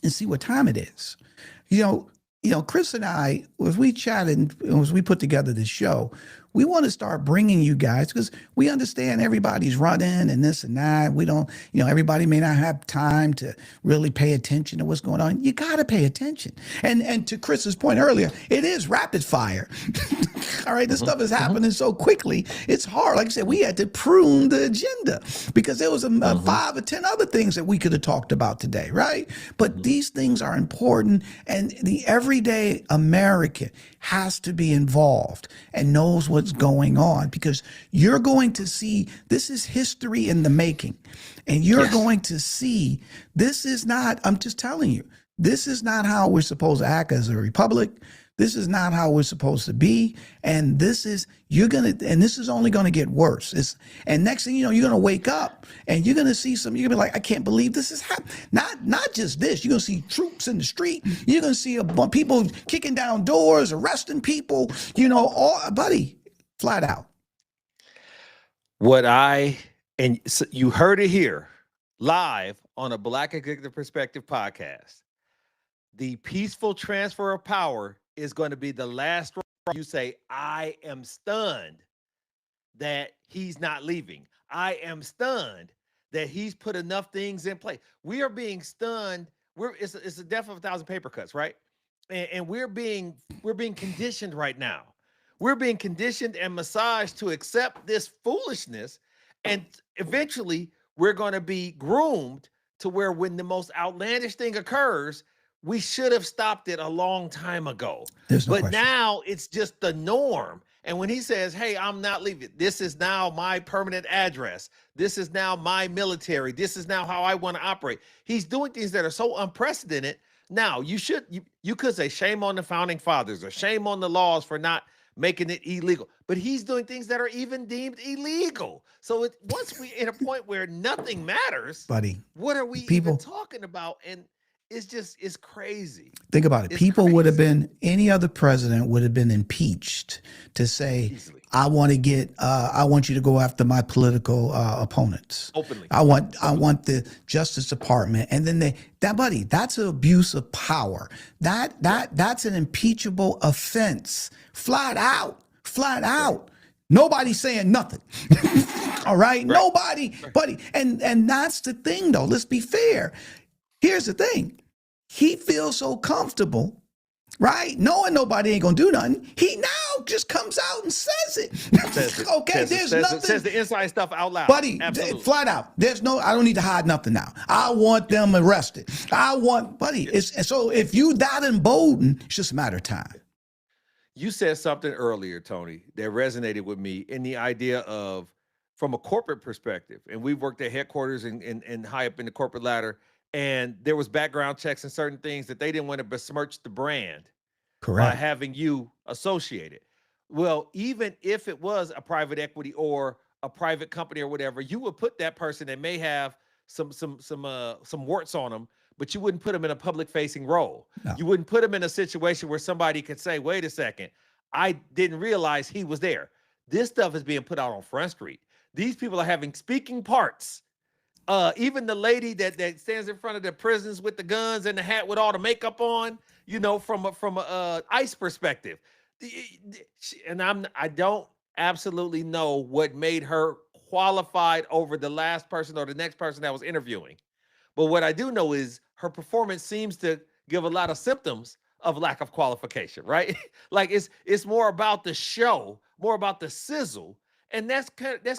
and see what time it is. You know, Chris and I, as we chatted, as we put together this show, we want to start bringing you guys, because we understand everybody's running and this and that. We don't, everybody may not have time to really pay attention to what's going on. You got to pay attention. And to Chris's point earlier, it is rapid fire. All right, this stuff is happening so quickly. It's hard. Like I said, we had to prune the agenda because there was 5 or 10 other things that we could have talked about today, right? But these things are important, and the everyday American has to be involved and knows what's going on, because you're going to see this is history in the making, and you're going to see this is not, I'm just telling you, this is not how we're supposed to act as a republic. This is not how we're supposed to be. And this is, this is only going to get worse. And next thing you know, you're going to wake up and you're going to see you're going to be like, I can't believe this is happening. Not just this, you're going to see troops in the street. You're going to see people kicking down doors, arresting people, buddy, flat out. And so you heard it here live on a Black Executive Perspective podcast. The peaceful transfer of power is going to be the last straw. You say, I am stunned that he's not leaving. I am stunned that he's put enough things in place. We are being stunned. It's a death of 1,000 paper cuts, right? And we're being conditioned right now. We're being conditioned and massaged to accept this foolishness. And eventually we're going to be groomed to where when the most outlandish thing occurs, we should have stopped it a long time ago. But now it's just the norm. And when he says, hey, I'm not leaving, this is now my permanent address. This is now my military. This is now how I want to operate. He's doing things that are so unprecedented. Now, you could say shame on the founding fathers or shame on the laws for not making it illegal. But he's doing things that are even deemed illegal. So once we're in a point where nothing matters, buddy, what are we even talking about? And it's crazy. Think about it. People would have been, any other president would have been impeached to say, easily. I want you to go after my political opponents. Openly. I want the Justice Department. And then that's an abuse of power. That's an impeachable offense. Flat out. Nobody's saying nothing. All right? Nobody, buddy. And that's the thing, though. Let's be fair. Here's the thing. He feels so comfortable, right? Knowing nobody ain't gonna do nothing. He now just comes out and says it. There's nothing. Says the inside stuff out loud. Buddy, flat out. I don't need to hide nothing now. I want them arrested. So if you that emboldened, it's just a matter of time. You said something earlier, Tony, that resonated with me in the idea of, from a corporate perspective, and we've worked at headquarters and high up in the corporate ladder, and there was background checks and certain things that they didn't want to besmirch the brand by having you associated. Well, even if it was a private equity or a private company or whatever, you would put that person that may have some warts on them, but you wouldn't put them in a public facing role. No. You wouldn't put them in a situation where somebody could say, wait a second, I didn't realize he was there. This stuff is being put out on Front Street. These people are having speaking parts. Even the lady that stands in front of the prisons with the guns and the hat with all the makeup on, from a ICE perspective. And I don't absolutely know what made her qualified over the last person or the next person that was interviewing. But what I do know is her performance seems to give a lot of symptoms of lack of qualification, right? Like it's more about the show, more about the sizzle. And that's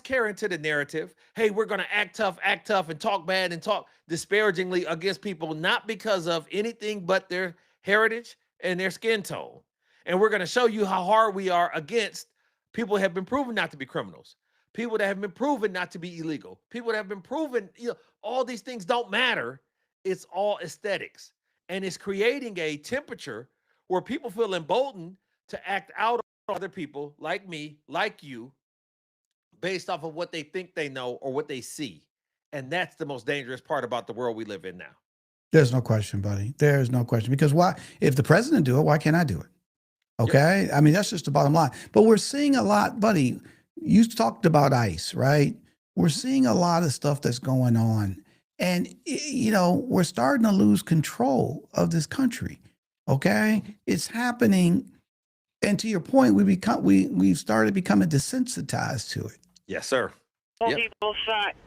carrying to the narrative. Hey, we're going to act tough, and talk bad and talk disparagingly against people, not because of anything but their heritage and their skin tone. And we're going to show you how hard we are against people who have been proven not to be criminals, people that have been proven not to be illegal, people that have been proven, all these things don't matter. It's all aesthetics. And it's creating a temperature where people feel emboldened to act out on other people like me, like you, based off of what they think they know or what they see. And that's the most dangerous part about the world we live in now. There's no question, buddy. There's no question. Because why, if the president do it, why can't I do it? Okay. I mean, that's just the bottom line. But we're seeing a lot, buddy. You talked about ICE, right? We're seeing a lot of stuff that's going on. And, you know, we're starting to lose control of this country. Okay. It's happening. And to your point, we've started becoming desensitized to it. Yes, sir. Yep.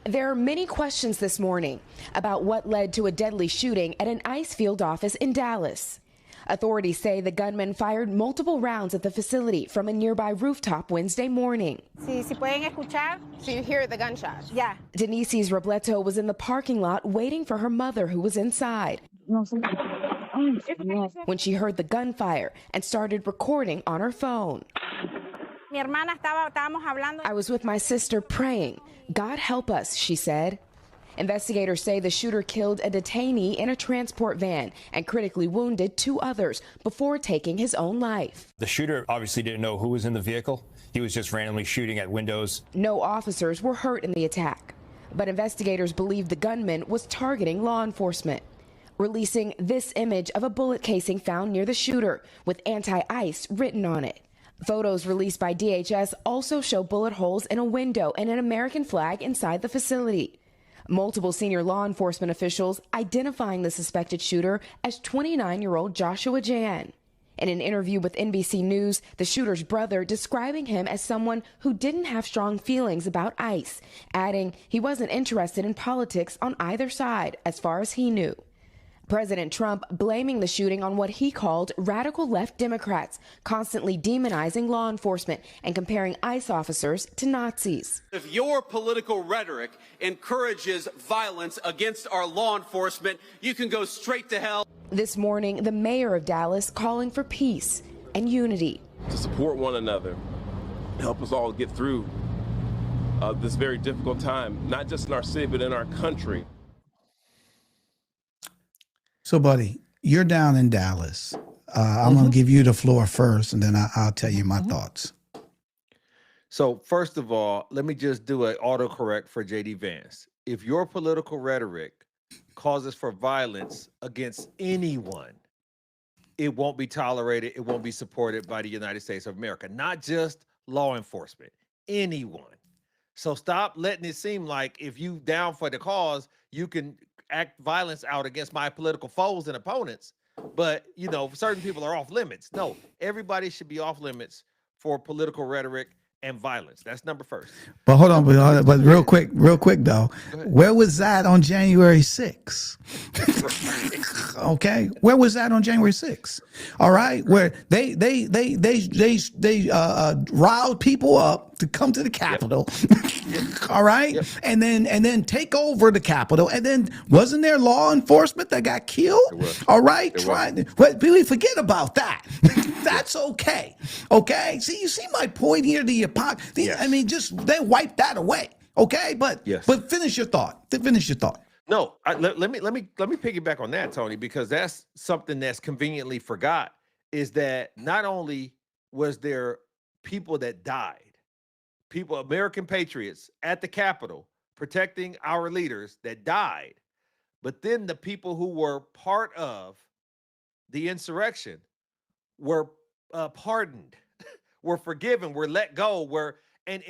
There are many questions this morning about what led to a deadly shooting at an ICE field office in Dallas. Authorities say the gunman fired multiple rounds at the facility from a nearby rooftop Wednesday morning. Si pueden escuchar, so you hear the gunshots. Yeah. Denise's Robleto was in the parking lot waiting for her mother, who was inside, when she heard the gunfire and started recording on her phone. I was with my sister praying. God help us, she said. Investigators say the shooter killed a detainee in a transport van and critically wounded 2 others before taking his own life. The shooter obviously didn't know who was in the vehicle. He was just randomly shooting at windows. No officers were hurt in the attack, but investigators believe the gunman was targeting law enforcement, releasing this image of a bullet casing found near the shooter with anti-ICE written on it. Photos released by DHS also show bullet holes in a window and an American flag inside the facility. Multiple senior law enforcement officials identifying the suspected shooter as 29-year-old Joshua Jan. In an interview with NBC News, the shooter's brother describing him as someone who didn't have strong feelings about ICE, adding he wasn't interested in politics on either side as far as he knew. President Trump blaming the shooting on what he called radical left Democrats, constantly demonizing law enforcement and comparing ICE officers to Nazis. If your political rhetoric encourages violence against our law enforcement, you can go straight to hell. This morning, the mayor of Dallas calling for peace and unity. To support one another, help us all get through this very difficult time, not just in our city, but in our country. So, buddy, you're down in Dallas. I'm going to give you the floor first, and then I'll tell you my thoughts. So, first of all, let me just do an autocorrect for JD Vance. If your political rhetoric causes for violence against anyone, it won't be tolerated. It won't be supported by the United States of America, not just law enforcement, anyone. So stop letting it seem like if you down for the cause, you can act violence out against my political foes and opponents, but you know, certain people are off limits. No, everybody should be off limits for political rhetoric and violence. That's number first. But hold on, but real quick though, where was that on January 6th? Okay, where was that on January 6th? All right, where they riled people up to come to the Capitol. All right, and then take over the Capitol, and then wasn't there law enforcement that got killed? All right, but really forget about that. That's okay. Okay, see, you see my point here. I mean, just they wiped that away. Okay, but finish your thought. Finish your thought. No, let me piggyback on that, Tony, because that's something that's conveniently forgot. Is that not only was there people that died, people, American patriots at the Capitol protecting our leaders that died, but then the people who were part of the insurrection were pardoned, were forgiven, were let go, and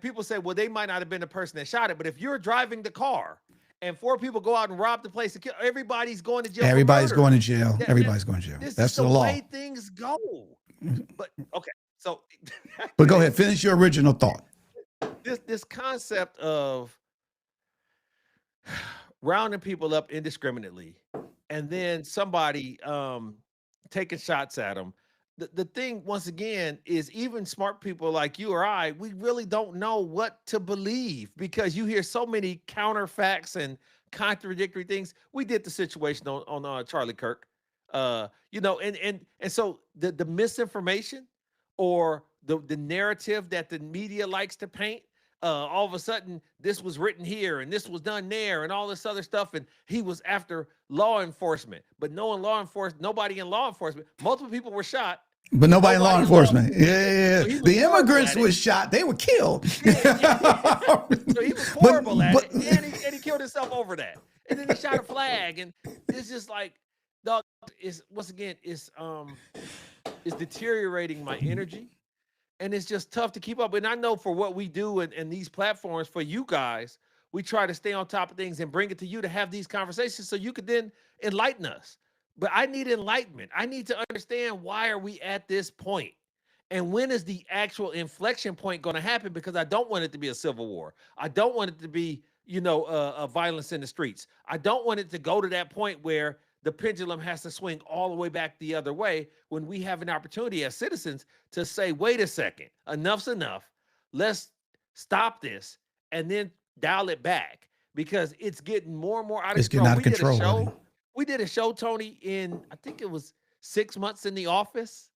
people say, well, they might not have been the person that shot it, but if you're driving the car and 4 people go out and rob the place, everybody's going to jail. Everybody's going to jail. Everybody's going to jail. That's the law. Way things go. But okay, so but go ahead, finish your original thought. This concept of rounding people up indiscriminately and then somebody taking shots at them. The thing, once again, is even smart people like you or I, we really don't know what to believe because you hear so many counterfacts and contradictory things. We did the situation on Charlie Kirk, you know, and so the misinformation or the narrative that the media likes to paint, all of a sudden this was written here and this was done there and all this other stuff, and he was after law enforcement, but nobody in law enforcement, multiple people were shot But nobody in law Nobody enforcement. involved. Yeah. So he was The horrible immigrants at it. was shot. They were killed. So he was horrible at it, and he killed himself over that. And then he shot a flag, and it's just like, dog. It's once again, it's deteriorating my energy, and it's just tough to keep up. And I know for what we do and these platforms for you guys, we try to stay on top of things and bring it to you to have these conversations so you could then enlighten us. But I need enlightenment. I need to understand, why are we at this point? And when is the actual inflection point going to happen? Because I don't want it to be a civil war. I don't want it to be, a violence in the streets. I don't want it to go to that point where the pendulum has to swing all the way back the other way, when we have an opportunity as citizens to say, wait a second, enough's enough. Let's stop this and then dial it back, because it's getting more and more out of It's control. getting out of control, buddy. We did a show, Tony, in, I think it was 6 months in the office.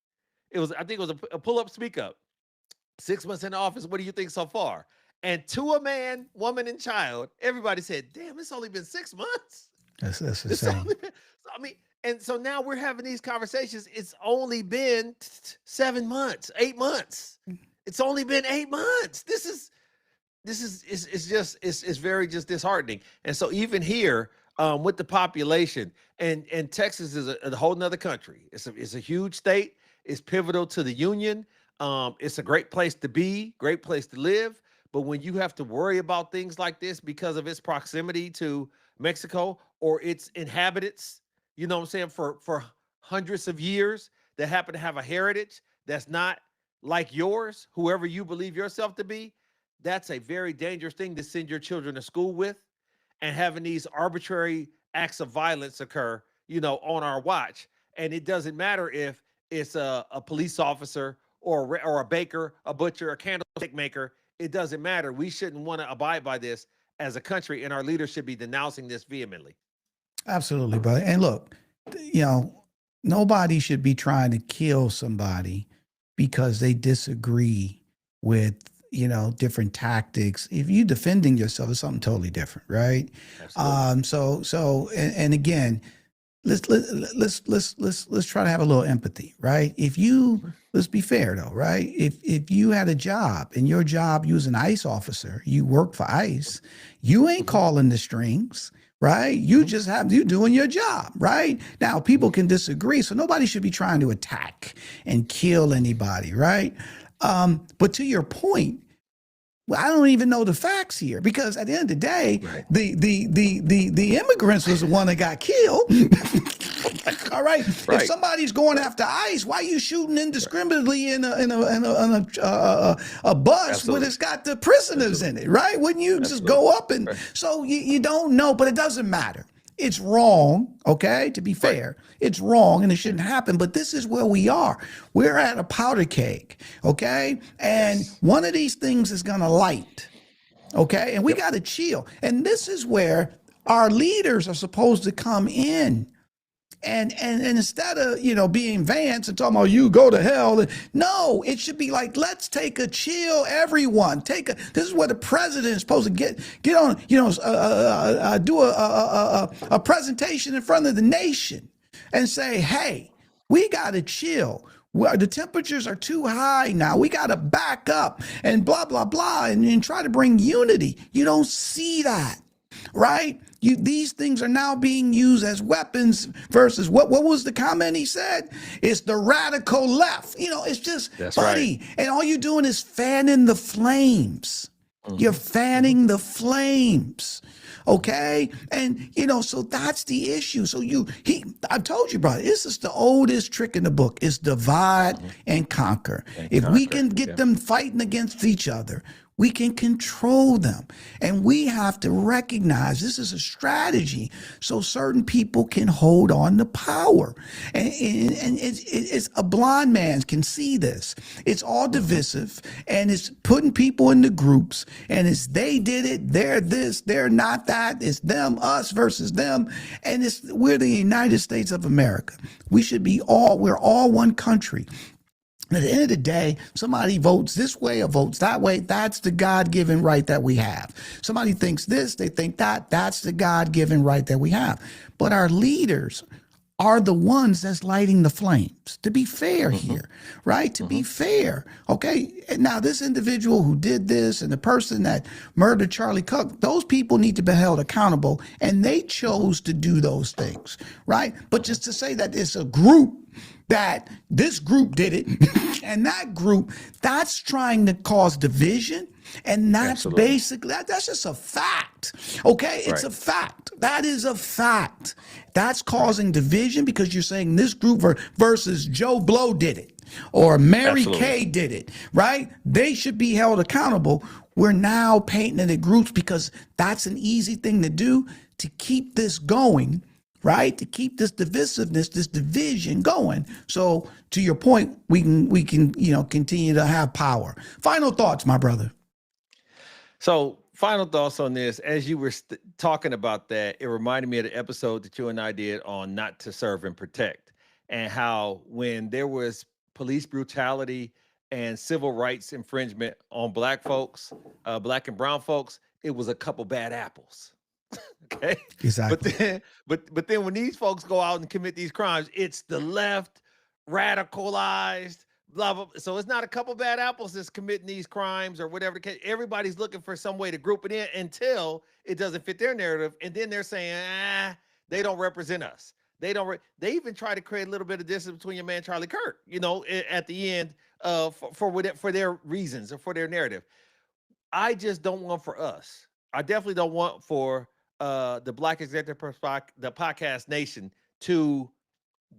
I think it was a pull-up, speak up. 6 months in the office. What do you think so far? And to a man, woman, and child, everybody said, damn, it's only been 6 months. That's the It's same. only been, and so now we're having these conversations. It's only been 7 months, 8 months. It's only been 8 months. This is very just disheartening. And so even here, with the population, and Texas is a whole nother country. It's a huge state. It's pivotal to the union. It's a great place to be, great place to live. But when you have to worry about things like this because of its proximity to Mexico or its inhabitants, you know what I'm saying, for hundreds of years, that happen to have a heritage that's not like yours, whoever you believe yourself to be, that's a very dangerous thing to send your children to school with. And having these arbitrary acts of violence occur, on our watch. And it doesn't matter if it's a police officer or a baker, a butcher, a candlestick maker. It doesn't matter. We shouldn't want to abide by this as a country, and our leaders should be denouncing this vehemently. Absolutely, brother. And look, nobody should be trying to kill somebody because they disagree with, different tactics. If you defending yourself, it's something totally different, right? Absolutely. And again, let's try to have a little empathy, right? Let's be fair though, right? If you had a job, and your job, you was an ICE officer, you work for ICE, you ain't calling the strings, right? You just you doing your job, right? Now people can disagree, so nobody should be trying to attack and kill anybody, right? But to your point, well, I don't even know the facts here, because at the end of the day, the immigrants was the one that got killed. All right. If somebody's going after ICE, why are you shooting indiscriminately in a bus when it's got the prisoners in it, right? Wouldn't you just go up and so you don't know, but it doesn't matter. It's wrong, okay? To be fair, it's wrong and it shouldn't happen, but this is where we are. We're at a powder keg, okay? And one of these things is gonna light, okay? And we gotta chill. And this is where our leaders are supposed to come in. And instead of, being Vance and talking about you go to hell, no, it should be like, let's take a chill, everyone. This is where the president is supposed to get on, do a presentation in front of the nation and say, hey, we got to chill. The temperatures are too high now. We got to back up and blah, blah, blah, and try to bring unity. You don't see that. Right? These things are now being used as weapons versus what was the comment he said? It's the radical left. It's just, buddy. And all you're doing is fanning the flames. You're fanning the flames. Okay. And, so that's the issue. So I told you, brother, this is the oldest trick in the book. It's divide and conquer. If we can get them fighting against each other, we can control them. And we have to recognize this is a strategy so certain people can hold on to power. And it's a blind man can see this. It's all divisive, and it's putting people into groups, and it's they did it, they're this, they're not that, it's them, us versus them. And we're the United States of America. We're all one country. At the end of the day, somebody votes this way or votes that way. That's the God-given right that we have. Somebody thinks this, they think that. That's the God-given right that we have. But our leaders are the ones that's lighting the flames, to be fair here, right? To be fair, okay? And now, this individual who did this and the person that murdered Charlie Cook, those people need to be held accountable, and they chose to do those things, right? But just to say that it's a group, that this group did it and that group, that's trying to cause division. And that's basically, that's just a fact. Okay, it's a fact. That is a fact. That's causing division because you're saying this group versus Joe Blow did it or Mary Kay did it, right? They should be held accountable. We're now painting it in groups because that's an easy thing to do to keep this going, right? To keep this divisiveness, this division going. So to your point, we can continue to have power. Final thoughts, my brother. So final thoughts on this. As you were talking about that, it reminded me of the episode that you and I did on Not to Serve and Protect, and how when there was police brutality and civil rights infringement on black folks, black and brown folks, it was a couple bad apples. Okay. Exactly. But then when these folks go out and commit these crimes, it's the left, radicalized, blah, blah. So it's not a couple bad apples that's committing these crimes or whatever the case. Everybody's looking for some way to group it in until it doesn't fit their narrative. And then they're saying, they don't represent us. They don't. They even try to create a little bit of distance between your man Charlie Kirk, at the end, for their reasons or for their narrative. I just don't want for us. I definitely don't want for the Black Executive the podcast nation to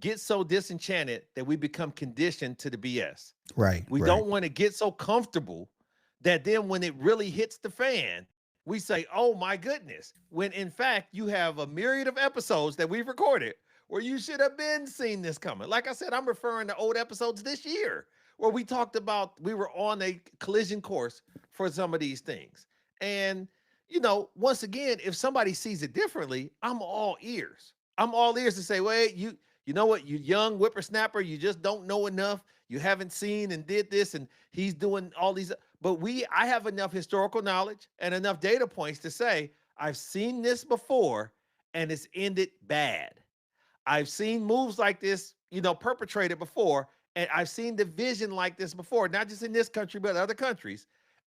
get so disenchanted that we become conditioned to the BS. Right. We don't want to get so comfortable that then when it really hits the fan, we say, oh my goodness, when in fact you have a myriad of episodes that we've recorded where you should have been seeing this coming. Like I said, I'm referring to old episodes this year where we talked about, we were on a collision course for some of these things. And, once again, if somebody sees it differently, I'm all ears. I'm all ears to say, wait, you know what, you young whippersnapper, you just don't know enough. You haven't seen and did this, and he's doing all these. But I have enough historical knowledge and enough data points to say, I've seen this before, and it's ended bad. I've seen moves like this, perpetrated before, and I've seen division like this before, not just in this country, but other countries,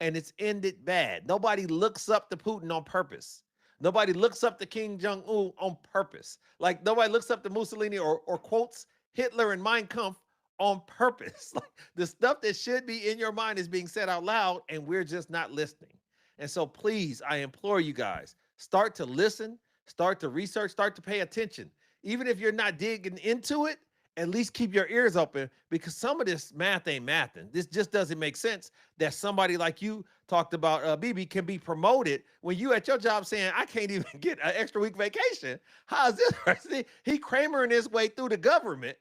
and it's ended bad. Nobody looks up to Putin on purpose. Nobody looks up to Kim Jong-un on purpose. Like nobody looks up to Mussolini or quotes Hitler and Mein Kampf on purpose. Like the stuff that should be in your mind is being said out loud, and we're just not listening. And so please, I implore you guys, start to listen, start to research, start to pay attention. Even if you're not digging into it, at least keep your ears open, because some of this math ain't mathing. This just doesn't make sense that somebody like you talked about, BB, can be promoted when you at your job saying, I can't even get an extra week vacation. How is this person? He Kramering his way through the government,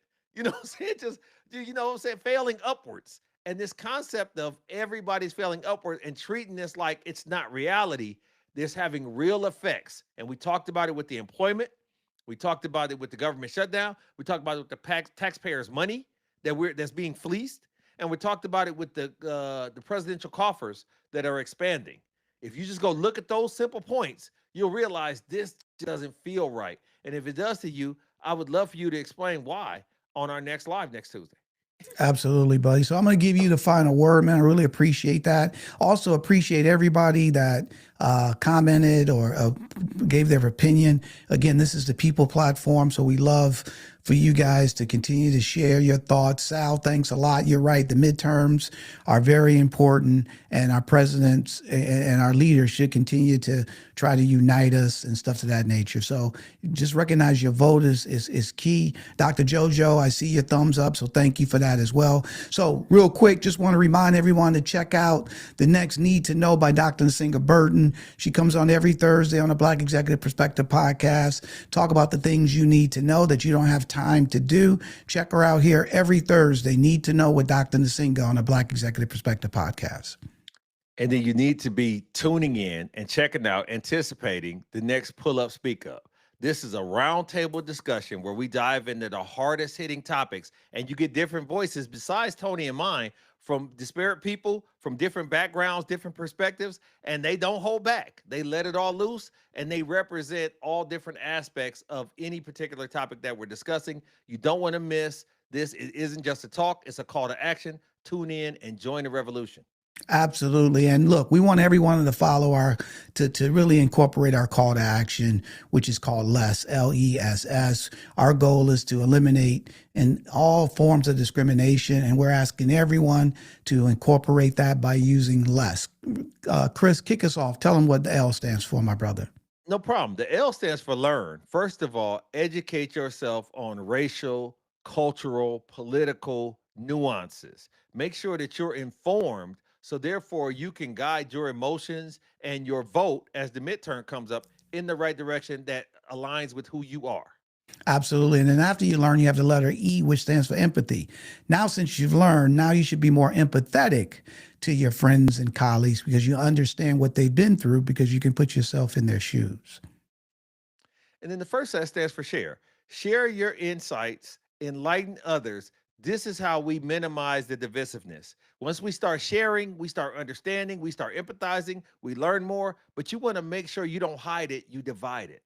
failing upwards. And this concept of everybody's failing upward and treating this like it's not reality, this having real effects. And we talked about it with the employment. We talked about it with the government shutdown. We talked about it with the taxpayers' money that's being fleeced, and we talked about it with the presidential coffers that are expanding. If you just go look at those simple points, you'll realize this doesn't feel right. And if it does to you, I would love for you to explain why on our next live next Tuesday. Absolutely, buddy. So I'm going to give you the final word, man. I really appreciate that. Also appreciate everybody that commented or gave their opinion. Again, this is the People platform, so we love for you guys to continue to share your thoughts. Sal, thanks a lot. You're right. The midterms are very important, and our presidents and our leaders should continue to try to unite us and stuff to that nature. So just recognize your vote is key. Dr. JoJo, I see your thumbs up, so thank you for that as well. So real quick, just want to remind everyone to check out the next Need to Know by Dr. Nsinga Burton. She comes on every Thursday on the Black Executive Perspective podcast, talk about the things you need to know that you don't have time to do. Check her out here every Thursday. Need to Know with Dr. Nsinga on the Black Executive Perspective podcast. And then you need to be tuning in and checking out, anticipating the next Pull Up Speak Up. This is a roundtable discussion where we dive into the hardest hitting topics, and you get different voices besides Tony and mine from disparate people, from different backgrounds, different perspectives, and they don't hold back. They let it all loose, and they represent all different aspects of any particular topic that we're discussing. You don't want to miss this. It isn't just a talk, it's a call to action. Tune in and join the revolution. Absolutely. And look, we want everyone to follow to really incorporate our call to action, which is called LESS, LESS. Our goal is to eliminate in all forms of discrimination. And we're asking everyone to incorporate that by using LESS. Chris, kick us off. Tell them what the L stands for, my brother. No problem. The L stands for learn. First of all, educate yourself on racial, cultural, political nuances. Make sure that you're informed, so therefore you can guide your emotions and your vote as the midterm comes up in the right direction that aligns with who you are. Absolutely. And then after you learn, you have the letter E, which stands for empathy. Now, since you've learned, now you should be more empathetic to your friends and colleagues because you understand what they've been through, because you can put yourself in their shoes. And then the first S stands for share. Share your insights, enlighten others. This is how we minimize the divisiveness. Once we start sharing, we start understanding, we start empathizing, we learn more, but you want to make sure you don't hide it, you divide it.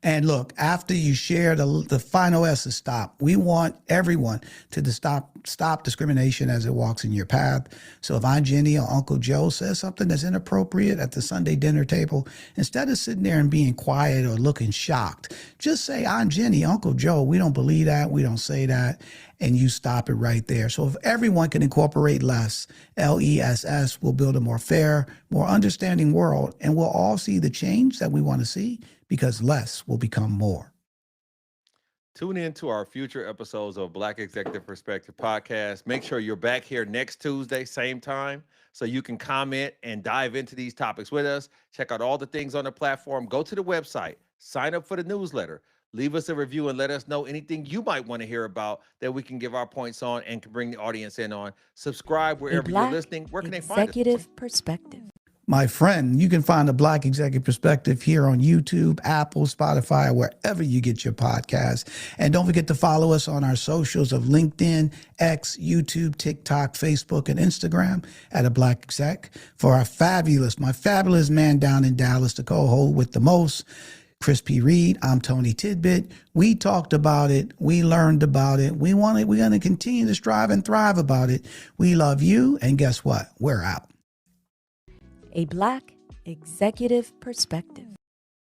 And look, after you share, the final S is stop. We want everyone to stop discrimination as it walks in your path. So if Aunt Jenny or Uncle Joe says something that's inappropriate at the Sunday dinner table, instead of sitting there and being quiet or looking shocked, just say, Aunt Jenny, Uncle Joe, we don't believe that, we don't say that, and you stop it right there. So if everyone can incorporate LESS, LESS, we'll build a more fair, more understanding world, and we'll all see the change that we want to see, because less will become more. Tune in to our future episodes of Black Executive Perspective Podcast. Make sure you're back here next Tuesday, same time, so you can comment and dive into these topics with us. Check out all the things on the platform. Go to the website, sign up for the newsletter, leave us a review, and let us know anything you might want to hear about that we can give our points on and can bring the audience in on. Subscribe wherever you're listening. Where can they find us? Executive Perspective. My friend, you can find the Black Executive Perspective here on YouTube, Apple, Spotify, wherever you get your podcasts. And don't forget to follow us on our socials of LinkedIn, X, YouTube, TikTok, Facebook, and Instagram at A Black Exec. For my fabulous man down in Dallas, the co-host with the most, Chris P. Reed, I'm Tony Tidbit. We talked about it. We learned about it. We're going to continue to strive and thrive about it. We love you. And guess what? We're out. A Black Executive Perspective.